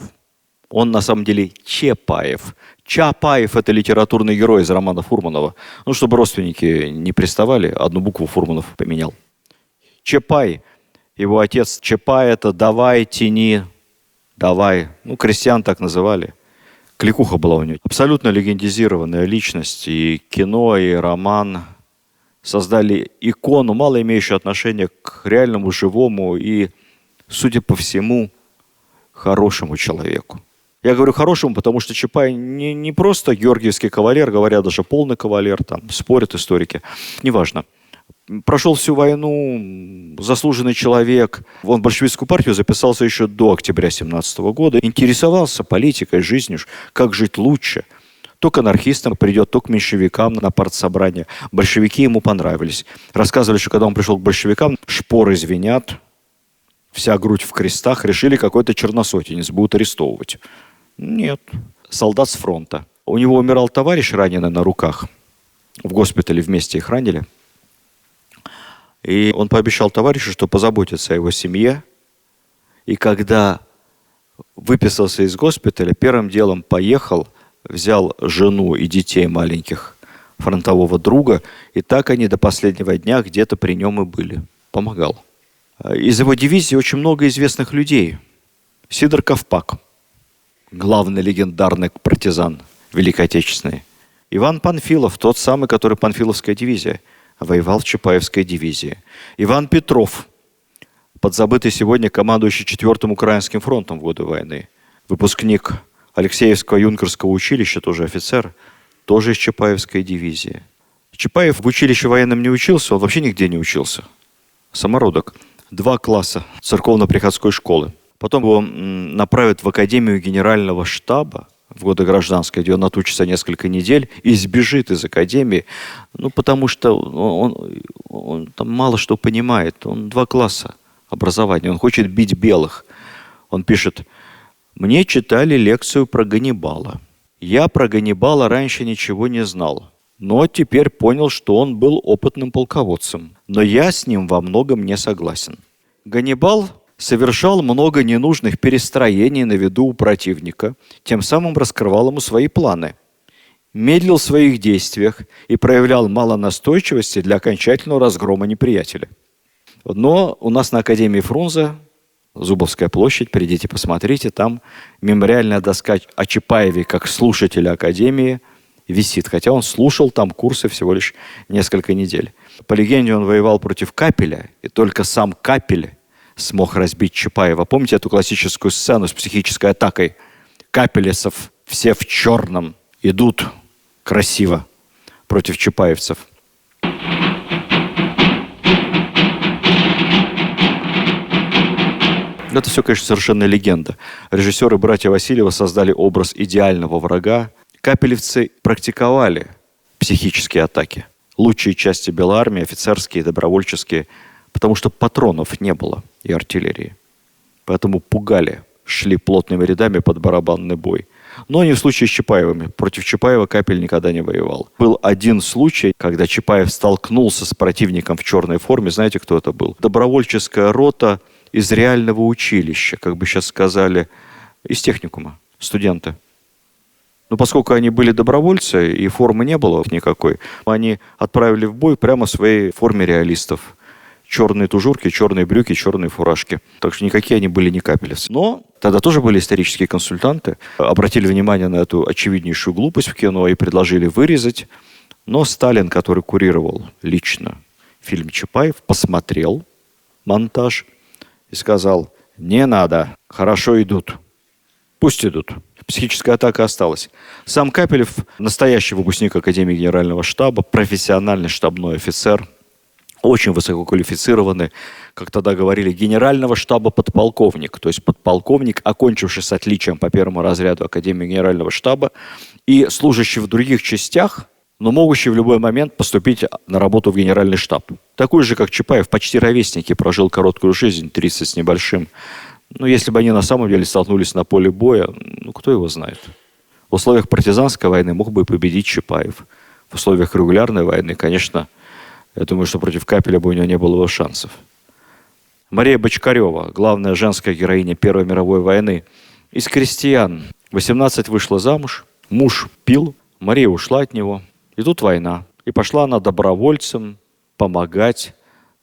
S1: Он на самом деле Чапаев. Чапаев — это литературный герой из романа Фурманова. Ну, чтобы родственники не приставали, одну букву Фурманов поменял. Чапай. Его отец Чапай — это давай, тяни, давай. Ну, крестьян так называли. Кликуха была у него. Абсолютно легендизированная личность. И кино, и роман. Создали икону, мало имеющую отношение к реальному, живому и, судя по всему, хорошему человеку. Я говорю хорошему, потому что Чапай не просто георгиевский кавалер, говорят, даже полный кавалер, там спорят историки. Неважно. Прошел всю войну, заслуженный человек. Он в большевистскую партию записался еще до октября 1917 года. Интересовался политикой, жизнью, как жить лучше. То к анархистам придет, то к меньшевикам на партсобрание. Большевики ему понравились. Рассказывали, что когда он пришел к большевикам, шпоры звенят, вся грудь в крестах, решили какой-то черносотенец будут арестовывать. Нет. Солдат с фронта. У него умирал товарищ, раненый на руках. В госпитале вместе их ранили. И он пообещал товарищу, что позаботится о его семье. И когда выписался из госпиталя, первым делом поехал, взял жену и детей маленьких фронтового друга, и так они до последнего дня где-то при нем и были. Помогал. Из его дивизии очень много известных людей. Сидор Ковпак, главный легендарный партизан Великой Отечественной. Иван Панфилов, тот самый, который Панфиловская дивизия, воевал в Чапаевской дивизии. Иван Петров, подзабытый сегодня командующий 4-м Украинским фронтом в годы войны. Выпускник Алексеевского юнкерского училища, тоже офицер, тоже из Чапаевской дивизии. Чапаев в училище военном не учился, он вообще нигде не учился. Самородок. 2 класса церковно-приходской школы. Потом его направят в Академию Генерального штаба в годы гражданской, где он отучится несколько недель и сбежит из Академии, ну, потому что он там мало что понимает. Он 2 класса образования, он хочет бить белых. Он пишет: «Мне читали лекцию про Ганнибала. Я про Ганнибала раньше ничего не знал, но теперь понял, что он был опытным полководцем. Но я с ним во многом не согласен. Ганнибал совершал много ненужных перестроений на виду у противника, тем самым раскрывал ему свои планы. Медлил в своих действиях и проявлял мало настойчивости для окончательного разгрома неприятеля». Но у нас на Академии Фрунзе Зубовская площадь, придите, посмотрите, там мемориальная доска о Чапаеве как слушателя Академии висит, хотя он слушал там курсы всего лишь несколько недель. По легенде, он воевал против Капеля, и только сам Капель смог разбить Чапаева. Помните эту классическую сцену с психической атакой? Капелесов все в черном идут красиво против чапаевцев. Это все, конечно, совершенно легенда. Режиссеры братья Васильева создали образ идеального врага. Капелевцы практиковали психические атаки. Лучшие части Белой армии, офицерские, добровольческие, потому что патронов не было и артиллерии. Поэтому пугали, шли плотными рядами под барабанный бой. Но не в случае с Чапаевыми. Против Чапаева Капель никогда не воевал. Был один случай, когда Чапаев столкнулся с противником в черной форме. Знаете, кто это был? Добровольческая рота из реального училища, как бы сейчас сказали, из техникума, студенты. Но поскольку они были добровольцы и формы не было никакой, они отправили в бой прямо в своей форме реалистов. Черные тужурки, черные брюки, черные фуражки. Так что никакие они были не капелевцы. Но тогда тоже были исторические консультанты. Обратили внимание на эту очевиднейшую глупость в кино и предложили вырезать. Но Сталин, который курировал лично фильм Чапаев, посмотрел монтаж и сказал: не надо, хорошо идут. Пусть идут. Психическая атака осталась. Сам Капелев, настоящий выпускник Академии Генерального штаба, профессиональный штабной офицер, очень высококвалифицированный, как тогда говорили, генерального штаба подполковник, то есть подполковник, окончивший с отличием по первому разряду Академии Генерального штаба и служащий в других частях, но могущий в любой момент поступить на работу в Генеральный штаб. Такой же, как Чапаев, почти ровесники, прожил короткую жизнь, 30 с небольшим. Но если бы они на самом деле столкнулись на поле боя, ну кто его знает. В условиях партизанской войны мог бы и победить Чапаев. В условиях регулярной войны, конечно, я думаю, что против Капеля бы у него не было шансов. Мария Бочкарева, главная женская героиня Первой мировой войны. Из крестьян. 18 вышла замуж, муж пил, Мария ушла от него. И тут война. И пошла она добровольцем помогать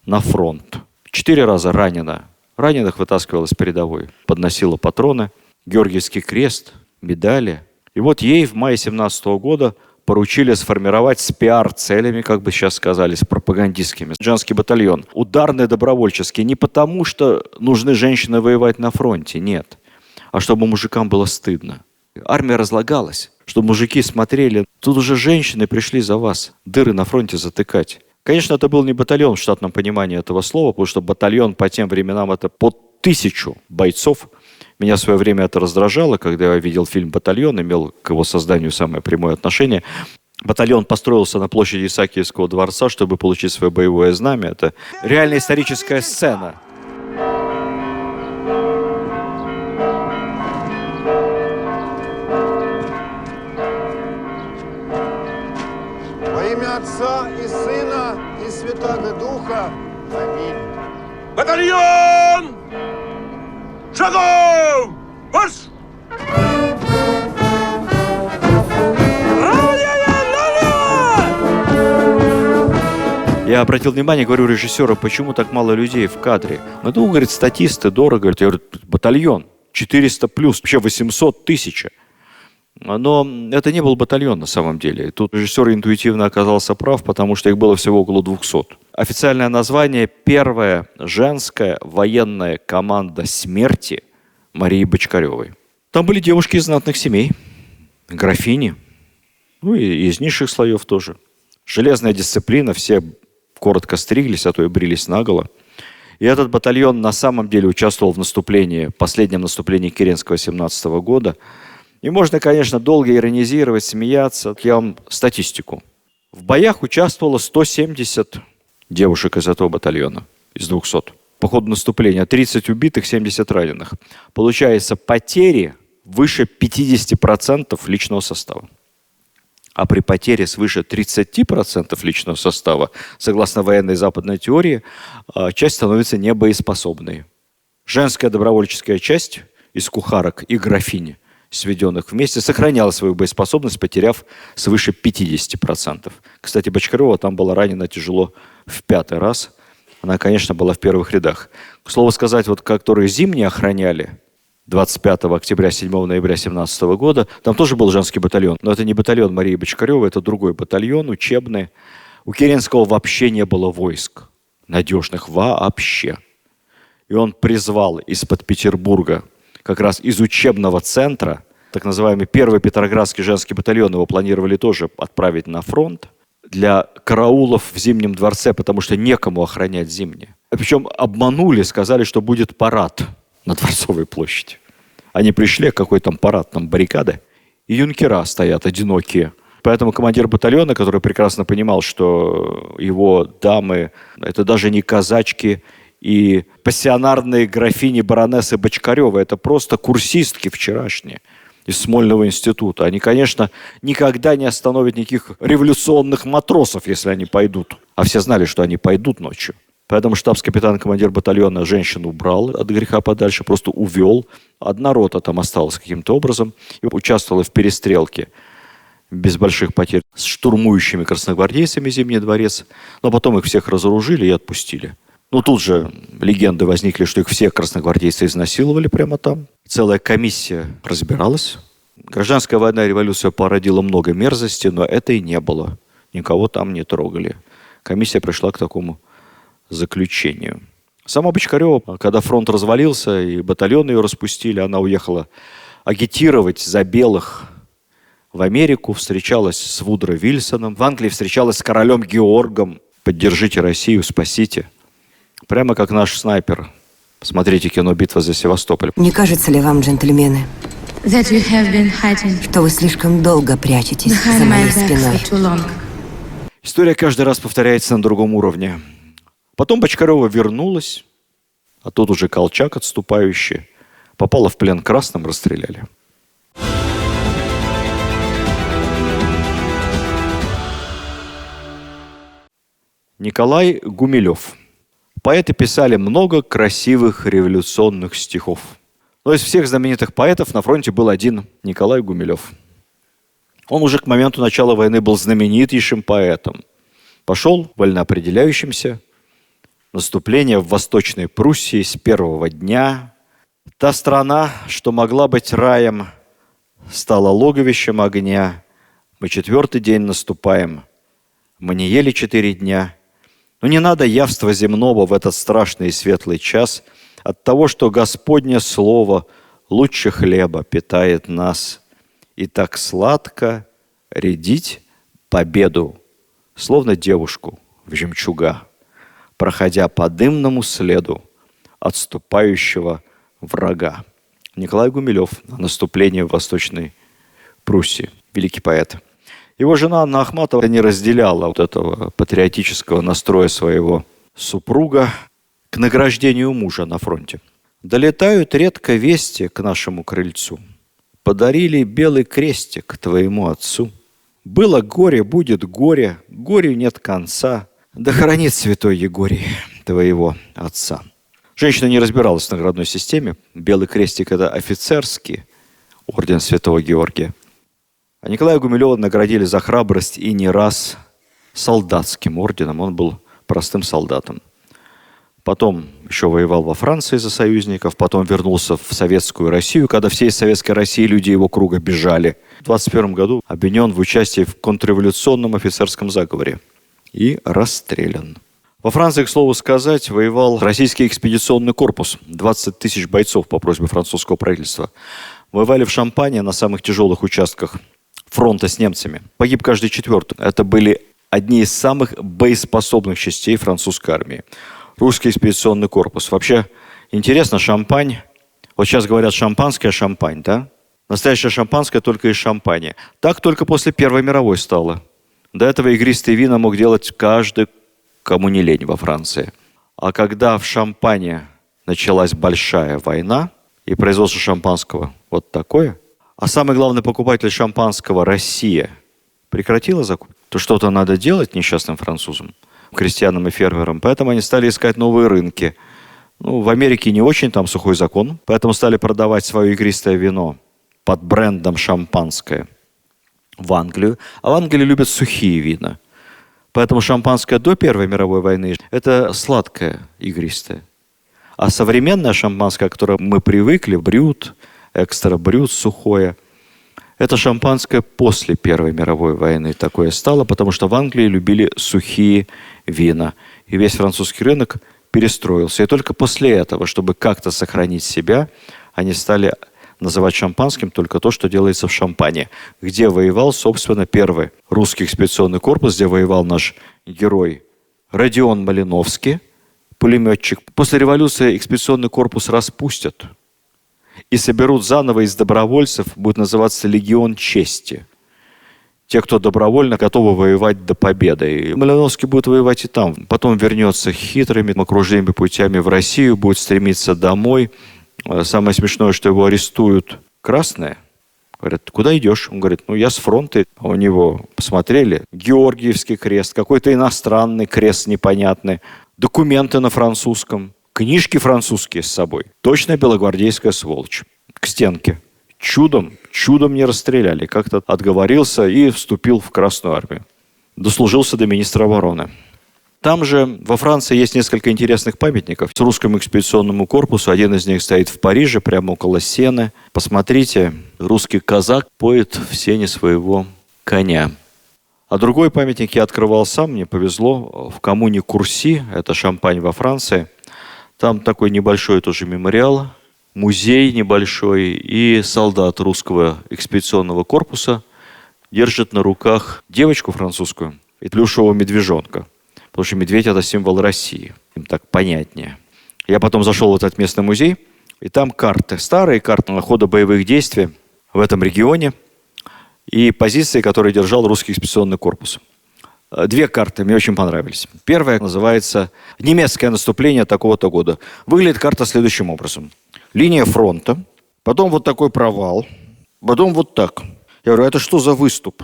S1: на фронт. 4 раза ранена. Раненых вытаскивала с передовой. Подносила патроны, Георгиевский крест, медали. И вот ей в мае 17 года поручили сформировать с пиар-целями, как бы сейчас сказали, с пропагандистскими. Женский батальон. Ударный добровольческий. Не потому, что нужны женщины воевать на фронте, нет. А чтобы мужикам было стыдно. Армия разлагалась. Чтобы мужики смотрели, тут уже женщины пришли за вас. Дыры на фронте затыкать. Конечно, это был не батальон в штатном понимании этого слова, потому что батальон по тем временам это под 1000 бойцов. Меня в свое время это раздражало, когда я видел фильм «Батальон», имел к его созданию самое прямое отношение. Батальон построился на площади Исаакиевского дворца, чтобы получить свое боевое знамя. Это реальная историческая сцена.
S11: Во имя Отца и Сына и Святаго Духа. Аминь.
S7: Батальон! Шагом! Марш!
S1: Я обратил внимание, говорю режиссеру, почему так мало людей в кадре. Ну, это, говорит, статисты, дорого. Говорит, я говорю, батальон, 400 плюс, вообще 800 тысяч. Но это не был батальон на самом деле. Тут режиссер интуитивно оказался прав, потому что их было всего около 200. Официальное название – первая женская военная команда смерти Марии Бочкаревой. Там были девушки из знатных семей, графини, ну и из низших слоев тоже. Железная дисциплина, все коротко стриглись, а то и брились наголо. И этот батальон на самом деле участвовал в наступлении, последнем наступлении Керенского 17 года. И можно, конечно, долго иронизировать, смеяться. Я вам статистику. В боях участвовало 170 девушек из этого батальона, из 200. По ходу наступления 30 убитых, 70 раненых. Получается, потери выше 50% личного состава. А при потере свыше 30% личного состава, согласно военной западной теории, часть становится небоеспособной. Женская добровольческая часть из кухарок и графини, сведенных вместе, сохраняла свою боеспособность, потеряв свыше 50%. Кстати, Бочкарева там была ранена тяжело в 5-й раз. она, конечно, была в первых рядах. К слову сказать, вот которые зимние охраняли 25 октября, 7 ноября 17 года, там тоже был женский батальон. Но это не батальон Марии Бочкаревой, это другой батальон, учебный. У Керенского вообще не было войск надежных вообще. И он призвал из-под Петербурга, как раз из учебного центра, так называемый первый Петроградский женский батальон, его планировали тоже отправить на фронт, для караулов в Зимнем дворце, потому что некому охранять Зимнее. Причем обманули, сказали, что будет парад на Дворцовой площади. Они пришли, какой там парад, там баррикады, и юнкера стоят одинокие. Поэтому командир батальона, который прекрасно понимал, что его дамы, это даже не казачки и пассионарные графини-баронессы Бочкаревы, это просто курсистки вчерашние из Смольного института. Они, конечно, никогда не остановят никаких революционных матросов, если они пойдут. А все знали, что они пойдут ночью. Поэтому штабс-капитан, командир батальона женщину убрал от греха подальше, просто увел. Одна рота там осталась каким-то образом и участвовала в перестрелке без больших потерь с штурмующими красногвардейцами Зимний дворец. Но потом их всех разоружили и отпустили. Ну, тут же легенды возникли, что их всех красногвардейцы изнасиловали прямо там. Целая комиссия разбиралась. Гражданская война и революция породила много мерзости, но это и не было. Никого там не трогали. Комиссия пришла к такому заключению. Сама Бочкарева, когда фронт развалился и батальоны ее распустили, она уехала агитировать за белых в Америку, встречалась с Вудро Вильсоном. В Англии встречалась с королем Георгом. «Поддержите Россию, спасите». Прямо как наш снайпер. Смотрите кино «Битва за Севастополь».
S12: Не кажется ли вам, джентльмены, что вы слишком долго прячетесь за моей спиной?
S1: История каждый раз повторяется на другом уровне. Потом Бочкарева вернулась, а тут уже Колчак отступающий. Попала в плен к красным, расстреляли. Николай Гумилев. Поэты писали много красивых революционных стихов. Но из всех знаменитых поэтов на фронте был один Николай Гумилев. Он уже к моменту начала войны был знаменитейшим поэтом. Пошел вольноопределяющимся. Наступление в Восточной Пруссии с первого дня. Та страна, что могла быть раем, стала логовищем огня. Мы 4-й день наступаем. Мы не ели 4 дня. Но не надо явства земного в этот страшный и светлый час от того, что Господне Слово лучше хлеба питает нас. И так сладко рядить победу, словно девушку в жемчуга, проходя по дымному следу отступающего врага. Николай Гумилев о наступлении в Восточной Пруссии. Великий поэт. Его жена Анна Ахматова не разделяла вот этого патриотического настроя своего супруга к награждению мужа на фронте. «Долетают редко вести к нашему крыльцу. Подарили белый крестик твоему отцу. Было горе, будет горе, горю нет конца. Да хранит святой Егорий твоего отца». Женщина не разбиралась в наградной системе. Белый крестик – это офицерский орден Святого Георгия. А Николая Гумилева наградили за храбрость и не раз солдатским орденом. Он был простым солдатом. Потом еще воевал во Франции за союзников, потом вернулся в Советскую Россию, когда все из Советской России люди его круга бежали. В 1921 году обвинен в участии в контрреволюционном офицерском заговоре и расстрелян. Во Франции, к слову сказать, воевал российский экспедиционный корпус. 20 тысяч бойцов по просьбе французского правительства. Воевали в Шампане на самых тяжелых участках фронта с немцами. Погиб каждый 4-й. Это были одни из самых боеспособных частей французской армии. Русский экспедиционный корпус. Вообще, интересно, Шампань. Вот сейчас говорят шампанское, шампань, да? Настоящее шампанское только из шампани. Так только после Первой мировой стало. До этого игристые вина мог делать каждый, кому не лень во Франции. А когда в Шампане началась большая война, и производство шампанского вот такое, а самый главный покупатель шампанского, Россия, прекратила закуп, то что-то надо делать несчастным французам, крестьянам и фермерам. Поэтому они стали искать новые рынки. Ну, в Америке не очень, там сухой закон, поэтому стали продавать свое игристое вино под брендом шампанское в Англию. А в Англии любят сухие вина. Поэтому шампанское до Первой мировой войны – это сладкое, игристое. А современное шампанское, к которому мы привыкли, брют, экстра брют, сухое, это шампанское после Первой мировой войны такое стало, потому что в Англии любили сухие вина. И весь французский рынок перестроился. И только после этого, чтобы как-то сохранить себя, они стали называть шампанским только то, что делается в Шампане, где воевал, собственно, первый русский экспедиционный корпус, где воевал наш герой Родион Малиновский, пулеметчик. После революции экспедиционный корпус распустят и соберут заново из добровольцев, будет называться «Легион чести». Те, кто добровольно готовы воевать до победы. И Малиновский будет воевать и там. Потом вернется хитрыми окружными путями в Россию, будет стремиться домой. Самое смешное, что его арестуют красные. Говорят, куда идешь? Он говорит, я с фронта. У него, посмотрели, Георгиевский крест, какой-то иностранный крест непонятный, документы на французском, книжки французские с собой. Точно белогвардейская сволочь. К стенке. Чудом не расстреляли. Как-то отговорился и вступил в Красную армию. Дослужился до министра обороны. Там же во Франции есть несколько интересных памятников с русскому экспедиционному корпусу. Один из них стоит в Париже, прямо около Сены. Посмотрите, русский казак поет в сене своего коня. А другой памятник я открывал сам, мне повезло, в коммуне Курси, это Шампань во Франции. Там такой небольшой тоже мемориал, музей небольшой, и солдат русского экспедиционного корпуса держит на руках девочку французскую и плюшевого медвежонка. Потому что медведь – это символ России. Им так понятнее. Я потом зашел в этот местный музей, и там карты, старые карты хода боевых действий в этом регионе и позиции, которые держал русский экспедиционный корпус. Две карты мне очень понравились. Первая называется «Немецкое наступление такого-то года». Выглядит карта следующим образом. Линия фронта, потом вот такой провал, потом вот так. Я говорю, это что за выступ?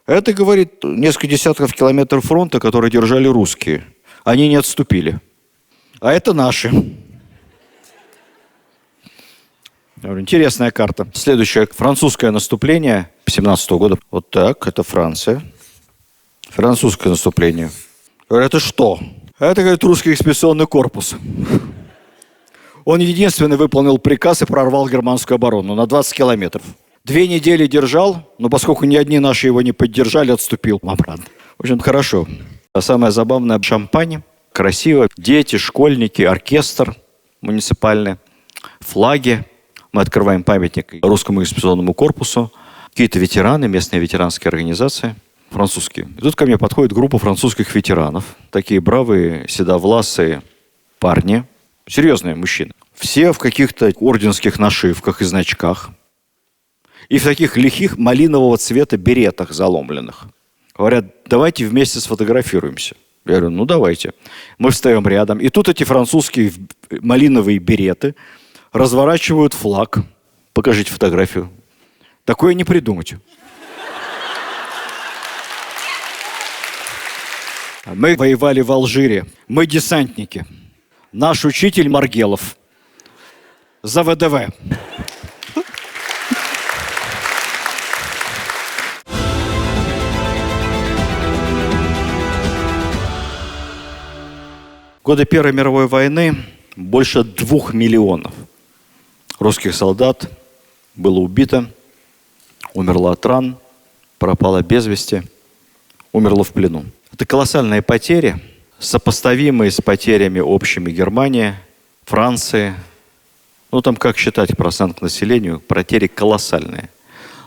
S1: Это, говорит, несколько десятков километров фронта, которые держали русские. Они не отступили. А это наши. Я говорю, интересная карта. Следующее. Французское наступление 17 года. Вот так. Это Франция. Французское наступление. Я говорю, это что? Это, говорит, русский экспедиционный корпус. Он единственный выполнил приказ и прорвал германскую оборону на 20 километров. 2 недели держал, но поскольку ни одни наши его не поддержали, отступил обратно. В общем, хорошо. А самое забавное – Шампань. Красиво. Дети, школьники, оркестр муниципальный, флаги. Мы открываем памятник русскому экспедиционному корпусу. Какие-то ветераны, местные ветеранские организации, французские. И тут ко мне подходит группа французских ветеранов. Такие бравые, седовласые парни. Серьезные мужчины. Все в каких-то орденских нашивках и значках. И в таких лихих малинового цвета беретах заломленных. Говорят, давайте вместе сфотографируемся. Я говорю, ну давайте. Мы встаем рядом. И тут эти французские малиновые береты разворачивают флаг. Покажите фотографию. Такое не придумать. Мы воевали в Алжире. Мы десантники. Наш учитель Маргелов. За ВДВ. В годы Первой мировой войны больше 2 миллионов русских солдат было убито, умерло от ран, пропало без вести, умерло в плену. Это колоссальные потери, сопоставимые с потерями общими Германии, Франции. Ну, там как считать процент к населению, потери колоссальные.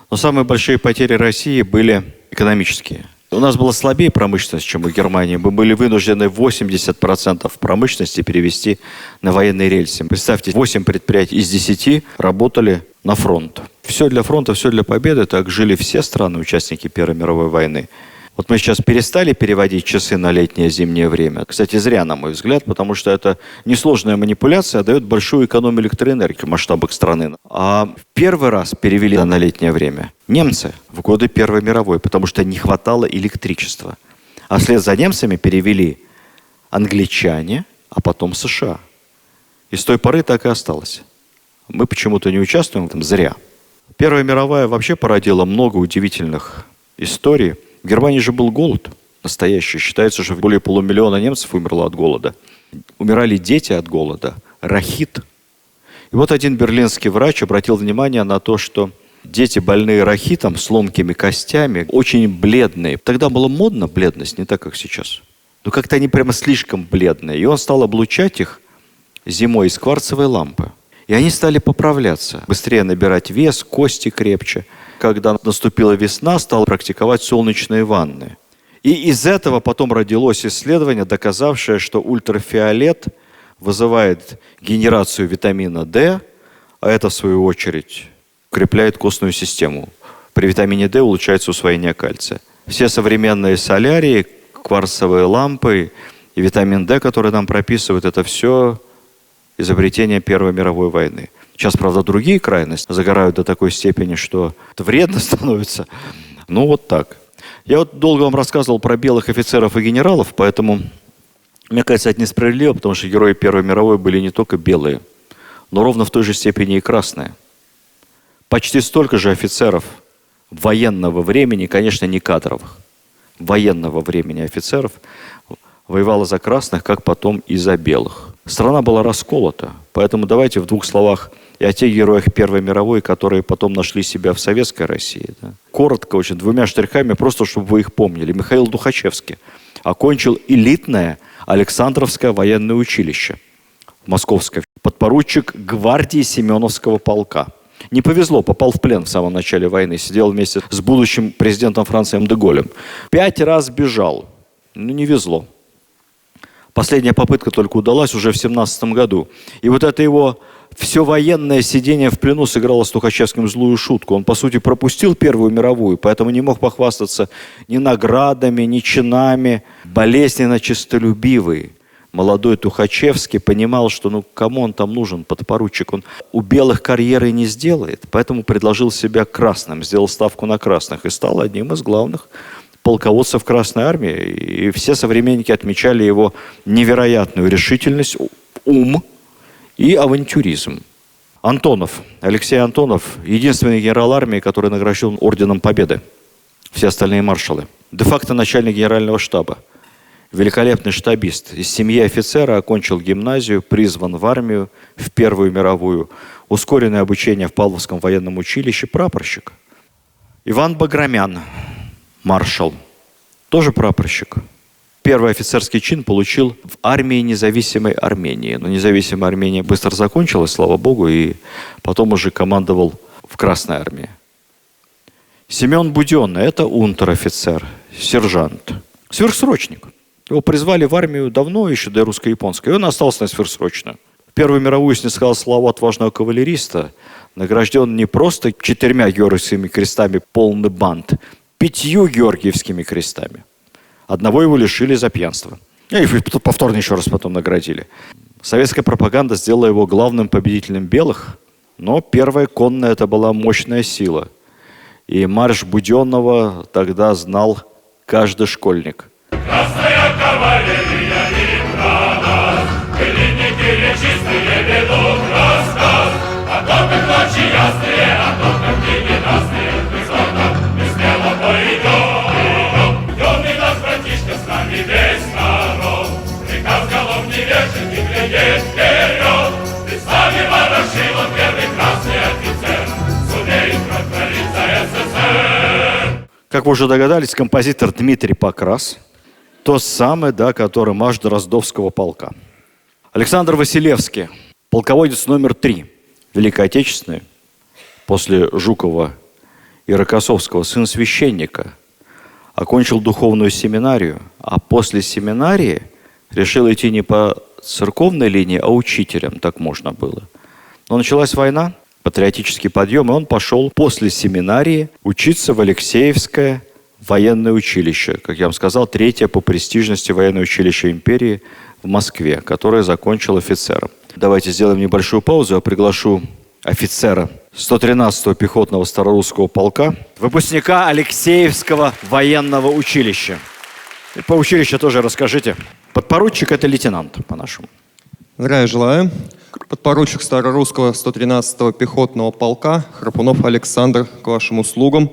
S1: Но самые большие потери России были экономические. У нас была слабее промышленность, чем у Германии. Мы были вынуждены 80% промышленности перевести на военные рельсы. Представьте, 8 предприятий из 10 работали на фронт. Все для фронта, все для победы. Так жили все страны, участники Первой мировой войны. Вот мы сейчас перестали переводить часы на летнее зимнее время. Кстати, зря, на мой взгляд, потому что это несложная манипуляция, а дает большую экономию электроэнергии в масштабах страны. А первый раз перевели на летнее время немцы в годы Первой мировой, потому что не хватало электричества. А вслед за немцами перевели англичане, а потом США. И с той поры так и осталось. Мы почему-то не участвуем в этом зря. Первая мировая вообще породила много удивительных историй. В Германии же был голод. настоящее. Считается, что более полумиллиона немцев умерло от голода. Умирали дети от голода, рахит. И вот один берлинский врач обратил внимание на то, что дети, больные рахитом, с ломкими костями, очень бледные. Тогда было модно бледность, не так, как сейчас. Но как-то они прямо слишком бледные. И он стал облучать их зимой из кварцевой лампы. И они стали поправляться, быстрее набирать вес, кости крепче. Когда наступила весна, стал практиковать солнечные ванны. И из этого потом родилось исследование, доказавшее, что ультрафиолет вызывает генерацию витамина D, а это, в свою очередь, укрепляет костную систему. При витамине D улучшается усвоение кальция. Все современные солярии, кварцевые лампы и витамин D, который нам прописывают, это все изобретение Первой мировой войны. Сейчас, правда, другие крайности загорают до такой степени, что это вредно становится. Ну, вот так. Я вот долго вам рассказывал про белых офицеров и генералов, поэтому, мне кажется, это несправедливо, потому что герои Первой мировой были не только белые, но ровно в той же степени и красные. Почти столько же офицеров военного времени, конечно, не кадровых, военного времени офицеров воевало за красных, как потом и за белых. Страна была расколота, поэтому давайте в двух словах и о тех героях Первой мировой, которые потом нашли себя в Советской России. Да. Коротко, очень, двумя штрихами, просто чтобы вы их помнили. Михаил Тухачевский окончил элитное Александровское военное училище московское. Подпоручик гвардии Семеновского полка. Не повезло, попал в плен в самом начале войны, сидел вместе с будущим президентом Франции де Голлем. 5 раз бежал, ну не везло. Последняя попытка только удалась уже в 1917 году. И вот это его все военное сидение в плену сыграло с Тухачевским злую шутку. Он, по сути, пропустил Первую мировую, поэтому не мог похвастаться ни наградами, ни чинами. Болезненно честолюбивый молодой Тухачевский понимал, что ну кому он там нужен, подпоручик. Он у белых карьеры не сделает, поэтому предложил себя красным, сделал ставку на красных и стал одним из главных полководцев Красной Армии. И все современники отмечали его невероятную решительность, ум и авантюризм. Антонов, Алексей Антонов, единственный генерал армии, который награжден орденом Победы. Все остальные маршалы. Де-факто начальник генерального штаба. Великолепный штабист. Из семьи офицера окончил гимназию, призван в армию в Первую мировую. Ускоренное обучение в Павловском военном училище, прапорщик. Иван Баграмян, маршал, тоже прапорщик. Первый офицерский чин получил в армии независимой Армении. Но независимая Армения быстро закончилась, слава богу, и потом уже командовал в Красной армии. Семен Буденный – это унтер-офицер, сержант, сверхсрочник. Его призвали в армию давно, еще до русско-японской, и он остался на сверхсрочно. В Первую мировую снискал славу отважного кавалериста, награжден не просто 4 георгиевскими крестами полный бант, 5 георгиевскими крестами. Одного его лишили за пьянство. И повторно еще раз потом наградили. Советская пропаганда сделала его главным победителем белых, но первая конная это была мощная сила. И марш Буденного тогда знал каждый школьник.
S7: Красная кавалерия видна нас, пылинники чистые ведут рассказ о том, как ночи ясные, о том, как дни ненастные, высоко и смело пойдем. Идем, и наш братишка с нами весь народ, приказ голов не вешать и глядеть вперед. Ты с нами, Ворошилов, первый красный офицер, сумеет протворить за СССР.
S1: Как вы уже догадались, композитор Дмитрий Покрас. Тот самый, да, который марш Дроздовского полка. Александр Василевский, полководец номер 3 Великой Отечественной, после Жукова и Рокоссовского, сын священника, окончил духовную семинарию, а после семинарии решил идти не по церковной линии, а учителем, так можно было. Но началась война, патриотический подъем, и он пошел после семинарии учиться в Алексеевское военное училище, как я вам сказал, 3-е по престижности военное училище империи в Москве, которое закончил офицером. Давайте сделаем небольшую паузу. Я приглашу офицера 113-го пехотного старорусского полка, выпускника Алексеевского военного училища. И по училищу тоже расскажите. Подпоручик – это лейтенант, по-нашему.
S13: Здравия желаю. Подпоручик Старорусского 113-го пехотного полка Храпунов Александр к вашим услугам.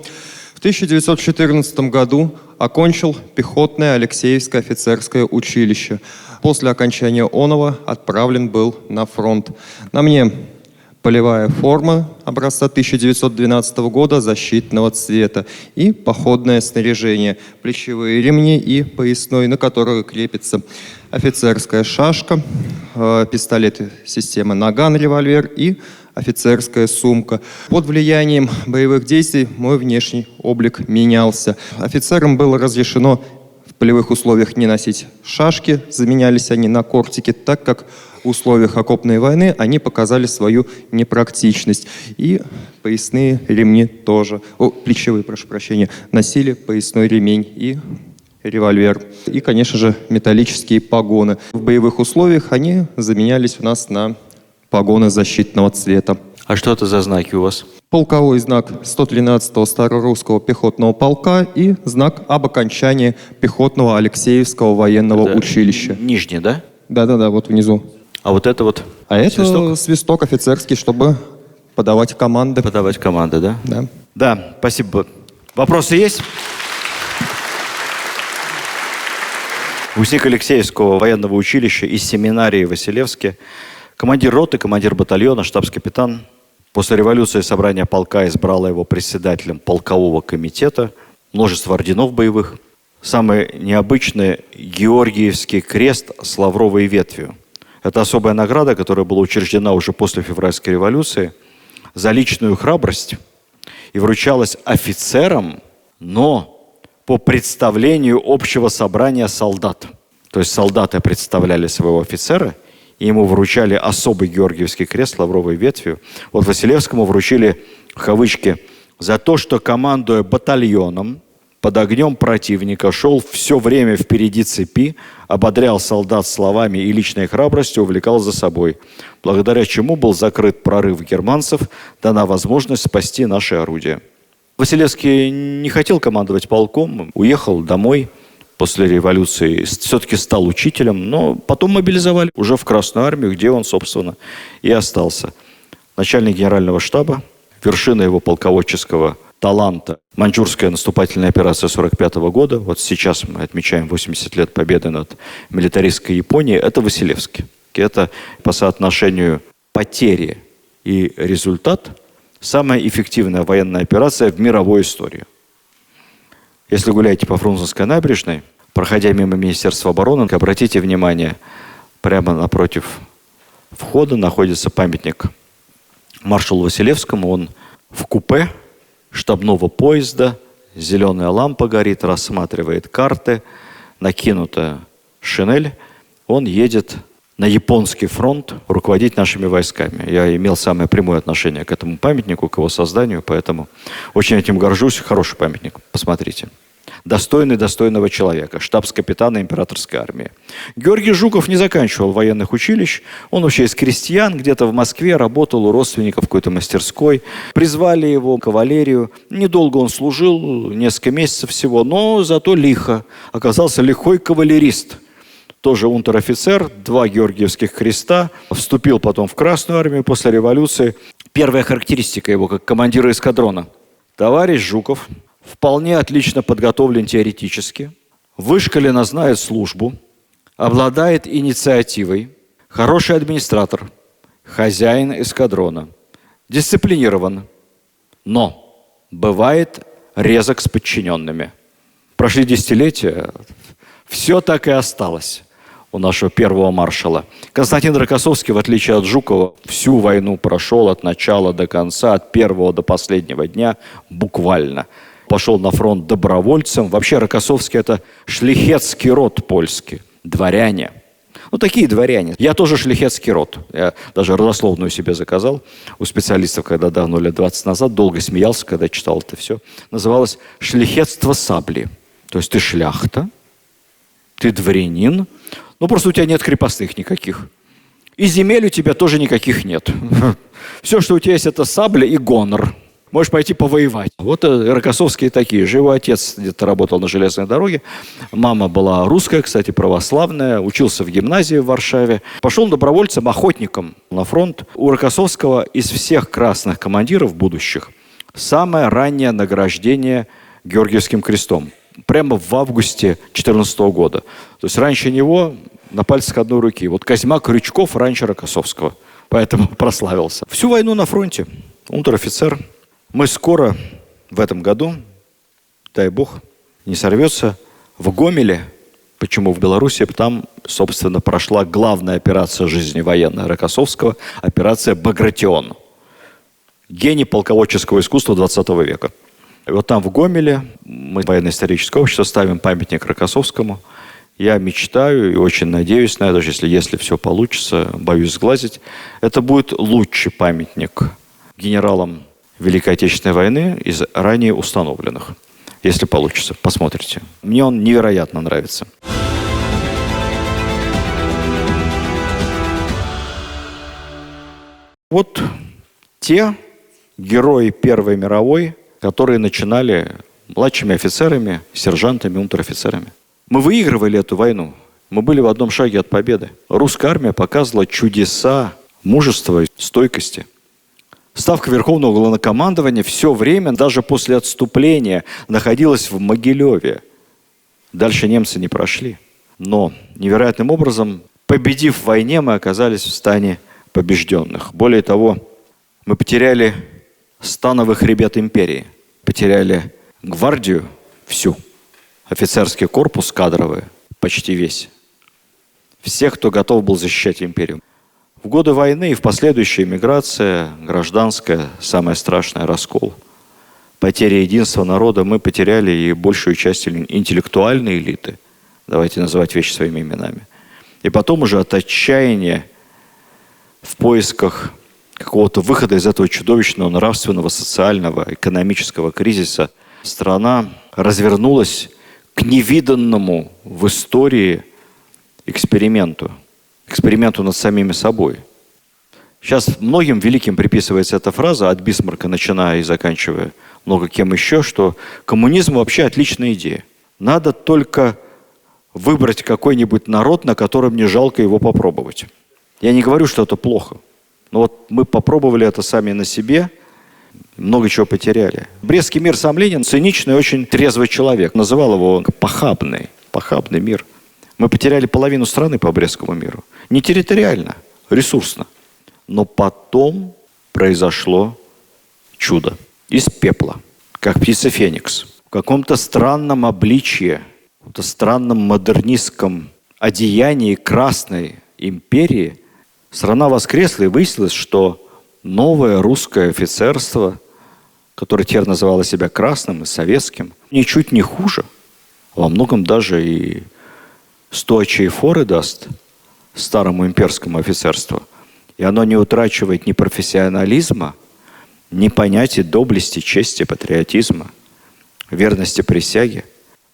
S13: В 1914 году окончил пехотное Алексеевское офицерское училище. После окончания оного отправлен был на фронт. На мне полевая форма образца 1912 года защитного цвета и походное снаряжение, плечевые ремни и поясной, на который крепится офицерская шашка, пистолеты системы «Наган», револьвер и офицерская сумка. Под влиянием боевых действий мой внешний облик менялся. Офицерам было разрешено в полевых условиях не носить шашки, заменялись они на кортики, так как в условиях окопной войны они показали свою непрактичность. И поясные ремни тоже, плечевые, прошу прощения, носили поясной ремень и револьвер. И, конечно же, металлические погоны. В боевых условиях они заменялись у нас на погоны защитного цвета.
S2: А что это за знаки у вас?
S13: Полковой знак 113-го Старорусского пехотного полка и знак об окончании пехотного Алексеевского военного училища.
S2: Нижний, да?
S13: Да, вот внизу.
S2: А вот это вот
S13: это свисток офицерский, чтобы подавать команды.
S2: Подавать команды, да?
S13: Да.
S1: Да, спасибо. Вопросы есть? Выпускник Алексеевского военного училища из семинарии в Василевске, командир роты, командир батальона, штабс-капитан. После революции собрание полка избрало его председателем полкового комитета, множество орденов боевых. Самый необычный – Георгиевский крест с лавровой ветвью. Это особая награда, которая была учреждена уже после февральской революции за личную храбрость и вручалась офицерам, но по представлению общего собрания солдат. То есть солдаты представляли своего офицера, и ему вручали особый Георгиевский крест с лавровой ветвью. Вот Василевскому вручили, в кавычки, за то, что, командуя батальоном, под огнем противника шел все время впереди цепи, ободрял солдат словами и личной храбростью, увлекал за собой, благодаря чему был закрыт прорыв германцев, дана возможность спасти наши орудия. Василевский не хотел командовать полком, уехал домой после революции, все-таки стал учителем, но потом мобилизовали уже в Красную армию, где он, собственно, и остался. Начальник генерального штаба, вершина его полководческого таланта. Маньчжурская наступательная операция 1945 года. Вот сейчас мы отмечаем 80 лет победы над милитаристской Японией. Это Василевский. Это по соотношению потери и результат самая эффективная военная операция в мировой истории. Если гуляете по Фрунзенской набережной, проходя мимо Министерства обороны, обратите внимание, прямо напротив входа находится памятник маршалу Василевскому. Он в купе штабного поезда, зеленая лампа горит, рассматривает карты, накинутая шинель. Он едет на японский фронт руководить нашими войсками. Я имел самое прямое отношение к этому памятнику, к его созданию, поэтому очень этим горжусь. Хороший памятник, посмотрите. Достойный достойного человека, штабс-капитана императорской армии. Георгий Жуков не заканчивал военных училищ. Он вообще из крестьян, где-то в Москве работал у родственников в какой-то мастерской. Призвали его в кавалерию. Недолго он служил, несколько месяцев всего, но зато лихо. Оказался лихой кавалерист. Тоже унтер-офицер, 2 Георгиевских креста. Вступил потом в Красную армию после революции. Первая характеристика его как командира эскадрона. Товарищ Жуков вполне отлично подготовлен теоретически, вышкаленно знает службу, обладает инициативой, хороший администратор, хозяин эскадрона, дисциплинирован, но бывает резок с подчиненными. Прошли десятилетия, все так и осталось у нашего первого маршала. Константин Рокоссовский, в отличие от Жукова, всю войну прошел от начала до конца, от первого до последнего дня, буквально. Пошел на фронт добровольцем. Вообще Рокоссовский – это шляхетский род польский, дворяне. Ну, такие дворяне. Я тоже шляхетский род. Я даже родословную себе заказал у специалистов, когда давно, лет 20 назад, долго смеялся, когда читал это все. Называлось «Шляхетство сабли». То есть ты шляхта, ты дворянин, но просто у тебя нет крепостных никаких. И земель у тебя тоже никаких нет. Все, что у тебя есть, это сабля и гонор. Можешь пойти повоевать. Вот Рокоссовские такие же. Его отец где-то работал на железной дороге. Мама была русская, кстати, православная. Учился в гимназии в Варшаве. Пошел добровольцем, охотником на фронт. У Рокоссовского из всех красных командиров будущих самое раннее награждение Георгиевским крестом. Прямо в августе 2014 года. То есть раньше него на пальцах одной руки. Вот Козьма Крючков раньше Рокоссовского. Поэтому прославился. Всю войну на фронте. Унтер-офицер. Мы скоро, в этом году, дай бог, не сорвется, в Гомеле. Почему в Беларуси? Там, собственно, прошла главная операция жизни военной Рокоссовского. Операция «Багратион». Гений полководческого искусства 20 века. И вот там в Гомеле мы, военно-историческое общество, ставим памятник Рокоссовскому. Я мечтаю и очень надеюсь на это, если все получится, боюсь сглазить. Это будет лучший памятник генералам Великой Отечественной войны из ранее установленных. Если получится, посмотрите. Мне он невероятно нравится. Вот те герои Первой мировой, которые начинали младшими офицерами, сержантами, унтер-офицерами. Мы выигрывали эту войну. Мы были в одном шаге от победы. Русская армия показывала чудеса мужества и стойкости. Ставка Верховного Главнокомандования все время, даже после отступления, находилась в Могилеве. Дальше немцы не прошли. Но невероятным образом, победив в войне, мы оказались в стане побежденных. Более того, мы потеряли становых ребят империи. Потеряли гвардию всю, офицерский корпус кадровый, почти весь. Всех, кто готов был защищать империю. В годы войны и в последующей миграция, гражданская, самое страшное, раскол. Потеря единства народа, мы потеряли и большую часть интеллектуальной элиты. Давайте называть вещи своими именами. И потом уже от отчаяния в поисках какого-то выхода из этого чудовищного нравственного, социального, экономического кризиса страна развернулась к невиданному в истории эксперименту над самими собой. Сейчас многим великим приписывается эта фраза, от Бисмарка начиная и заканчивая много кем еще, что коммунизм вообще отличная идея. Надо только выбрать какой-нибудь народ, на котором не жалко его попробовать. Я не говорю, что это плохо. Но вот мы попробовали это сами на себе, много чего потеряли. Брестский мир сам Ленин циничный, очень трезвый человек. Называл его похабный мир. Мы потеряли половину страны по Брестскому миру. Не территориально, ресурсно. Но потом произошло чудо. Из пепла, как птица Феникс. В каком-то странном обличье, в каком-то странном модернистском одеянии Красной империи страна воскресла, и выяснилось, что новое русское офицерство, которое теперь называло себя красным и советским, ничуть не хуже. Во многом даже и 100 очей форы даст старому имперскому офицерству. И оно не утрачивает ни профессионализма, ни понятия доблести, чести, патриотизма, верности присяге.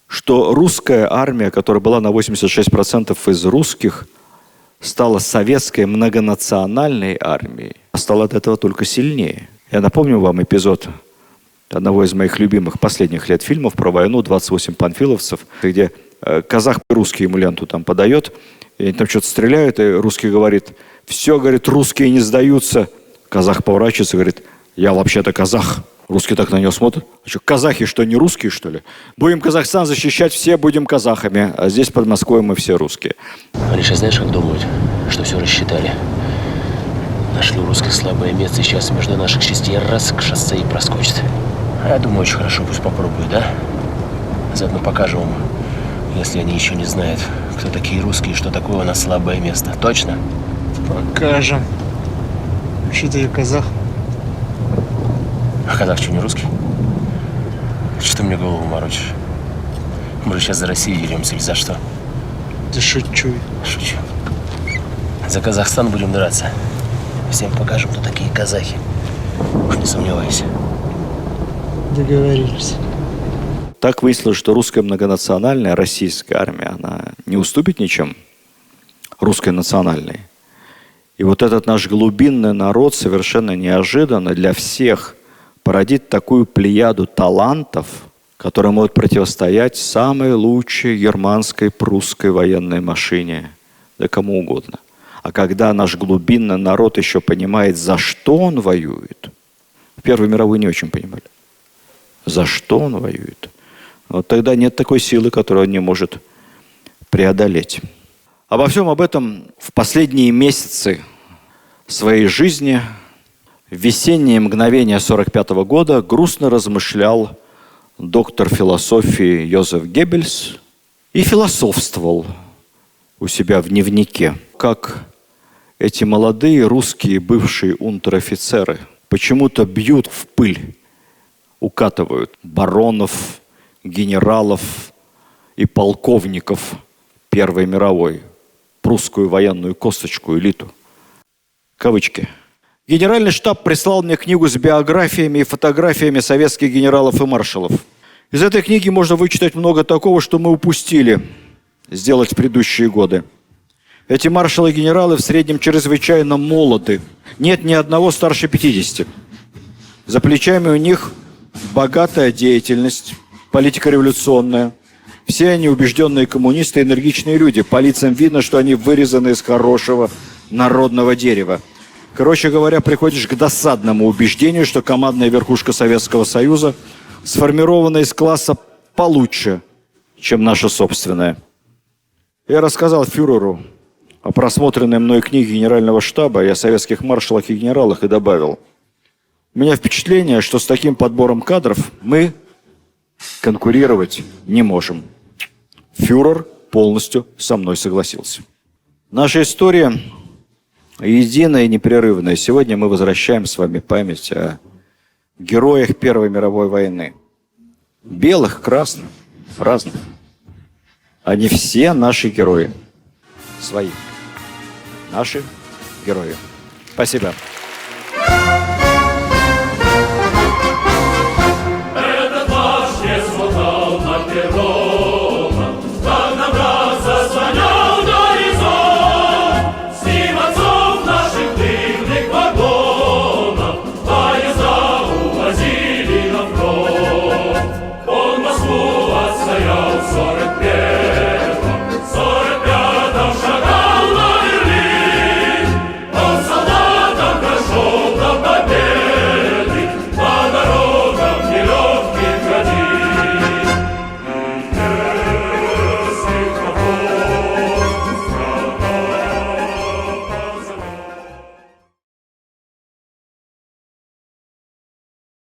S1: Что русская армия, которая была на 86% из русских, стала советской многонациональной армией, а стала от этого только сильнее. Я напомню вам эпизод одного из моих любимых последних лет фильмов про войну «28 панфиловцев», где казах русский ему ленту там подает, и они там что-то стреляют, и русский говорит: все, говорит, русские не сдаются. Казах поворачивается и говорит: я вообще-то казах. Русские так на него смотрят: а что, казахи что, не русские, что ли? Будем Казахстан защищать, все будем казахами, а здесь под Москвой мы все русские.
S14: Они же знаешь, как думают, что все рассчитали. Нашли у русских слабое место, сейчас между наших частей раз к шоссе и проскочит. А я думаю, очень хорошо, пусть попробуют, да? Заодно покажем им, если они еще не знают, кто такие русские, что такое у нас слабое место. Точно?
S15: Покажем. Вообще-то я казах.
S14: А казах что, не русский? Что ты мне голову морочишь? Мы же сейчас за Россию деремся или за что?
S15: Да шучу.
S14: Шучу. За Казахстан будем драться. Всем покажем, кто такие казахи. Уж не сомневайся.
S15: Договорились.
S1: Так выяснилось, что русская многонациональная российская армия, она не уступит ничем русской национальной. И вот этот наш глубинный народ совершенно неожиданно для всех породит такую плеяду талантов, которые могут противостоять самой лучшей германской, прусской военной машине, да кому угодно. А когда наш глубинный народ еще понимает, за что он воюет, в Первую мировую не очень понимали, за что он воюет. Вот тогда нет такой силы, которую он не может преодолеть. Обо всем об этом в последние месяцы своей жизни, в весенние мгновения 1945 года, грустно размышлял доктор философии Йозеф Геббельс и философствовал у себя в дневнике, как эти молодые русские бывшие унтер-офицеры почему-то бьют в пыль, укатывают баронов, генералов и полковников Первой мировой, прусскую военную косточку, элиту. Кавычки. Генеральный штаб прислал мне книгу с биографиями и фотографиями советских генералов и маршалов. Из этой книги можно вычитать много такого, что мы упустили сделать в предыдущие годы. Эти маршалы и генералы в среднем чрезвычайно молоды. Нет ни одного старше 50. За плечами у них богатая деятельность, политика революционная. Все они убежденные коммунисты, энергичные люди. По лицам видно, что они вырезаны из хорошего народного дерева. Короче говоря, приходишь к досадному убеждению, что командная верхушка Советского Союза сформирована из класса получше, чем наша собственная. Я рассказал фюреру о просмотренной мной книге Генерального штаба и о советских маршалах и генералах и добавил: у меня впечатление, что с таким подбором кадров мы конкурировать не можем. Фюрер полностью со мной согласился. Наша история единая и непрерывная. Сегодня мы возвращаем с вами память о героях Первой мировой войны. Белых, красных, разных. Они все наши герои. Свои. Наши герои. Спасибо.
S7: Этот наш не смотал на перо.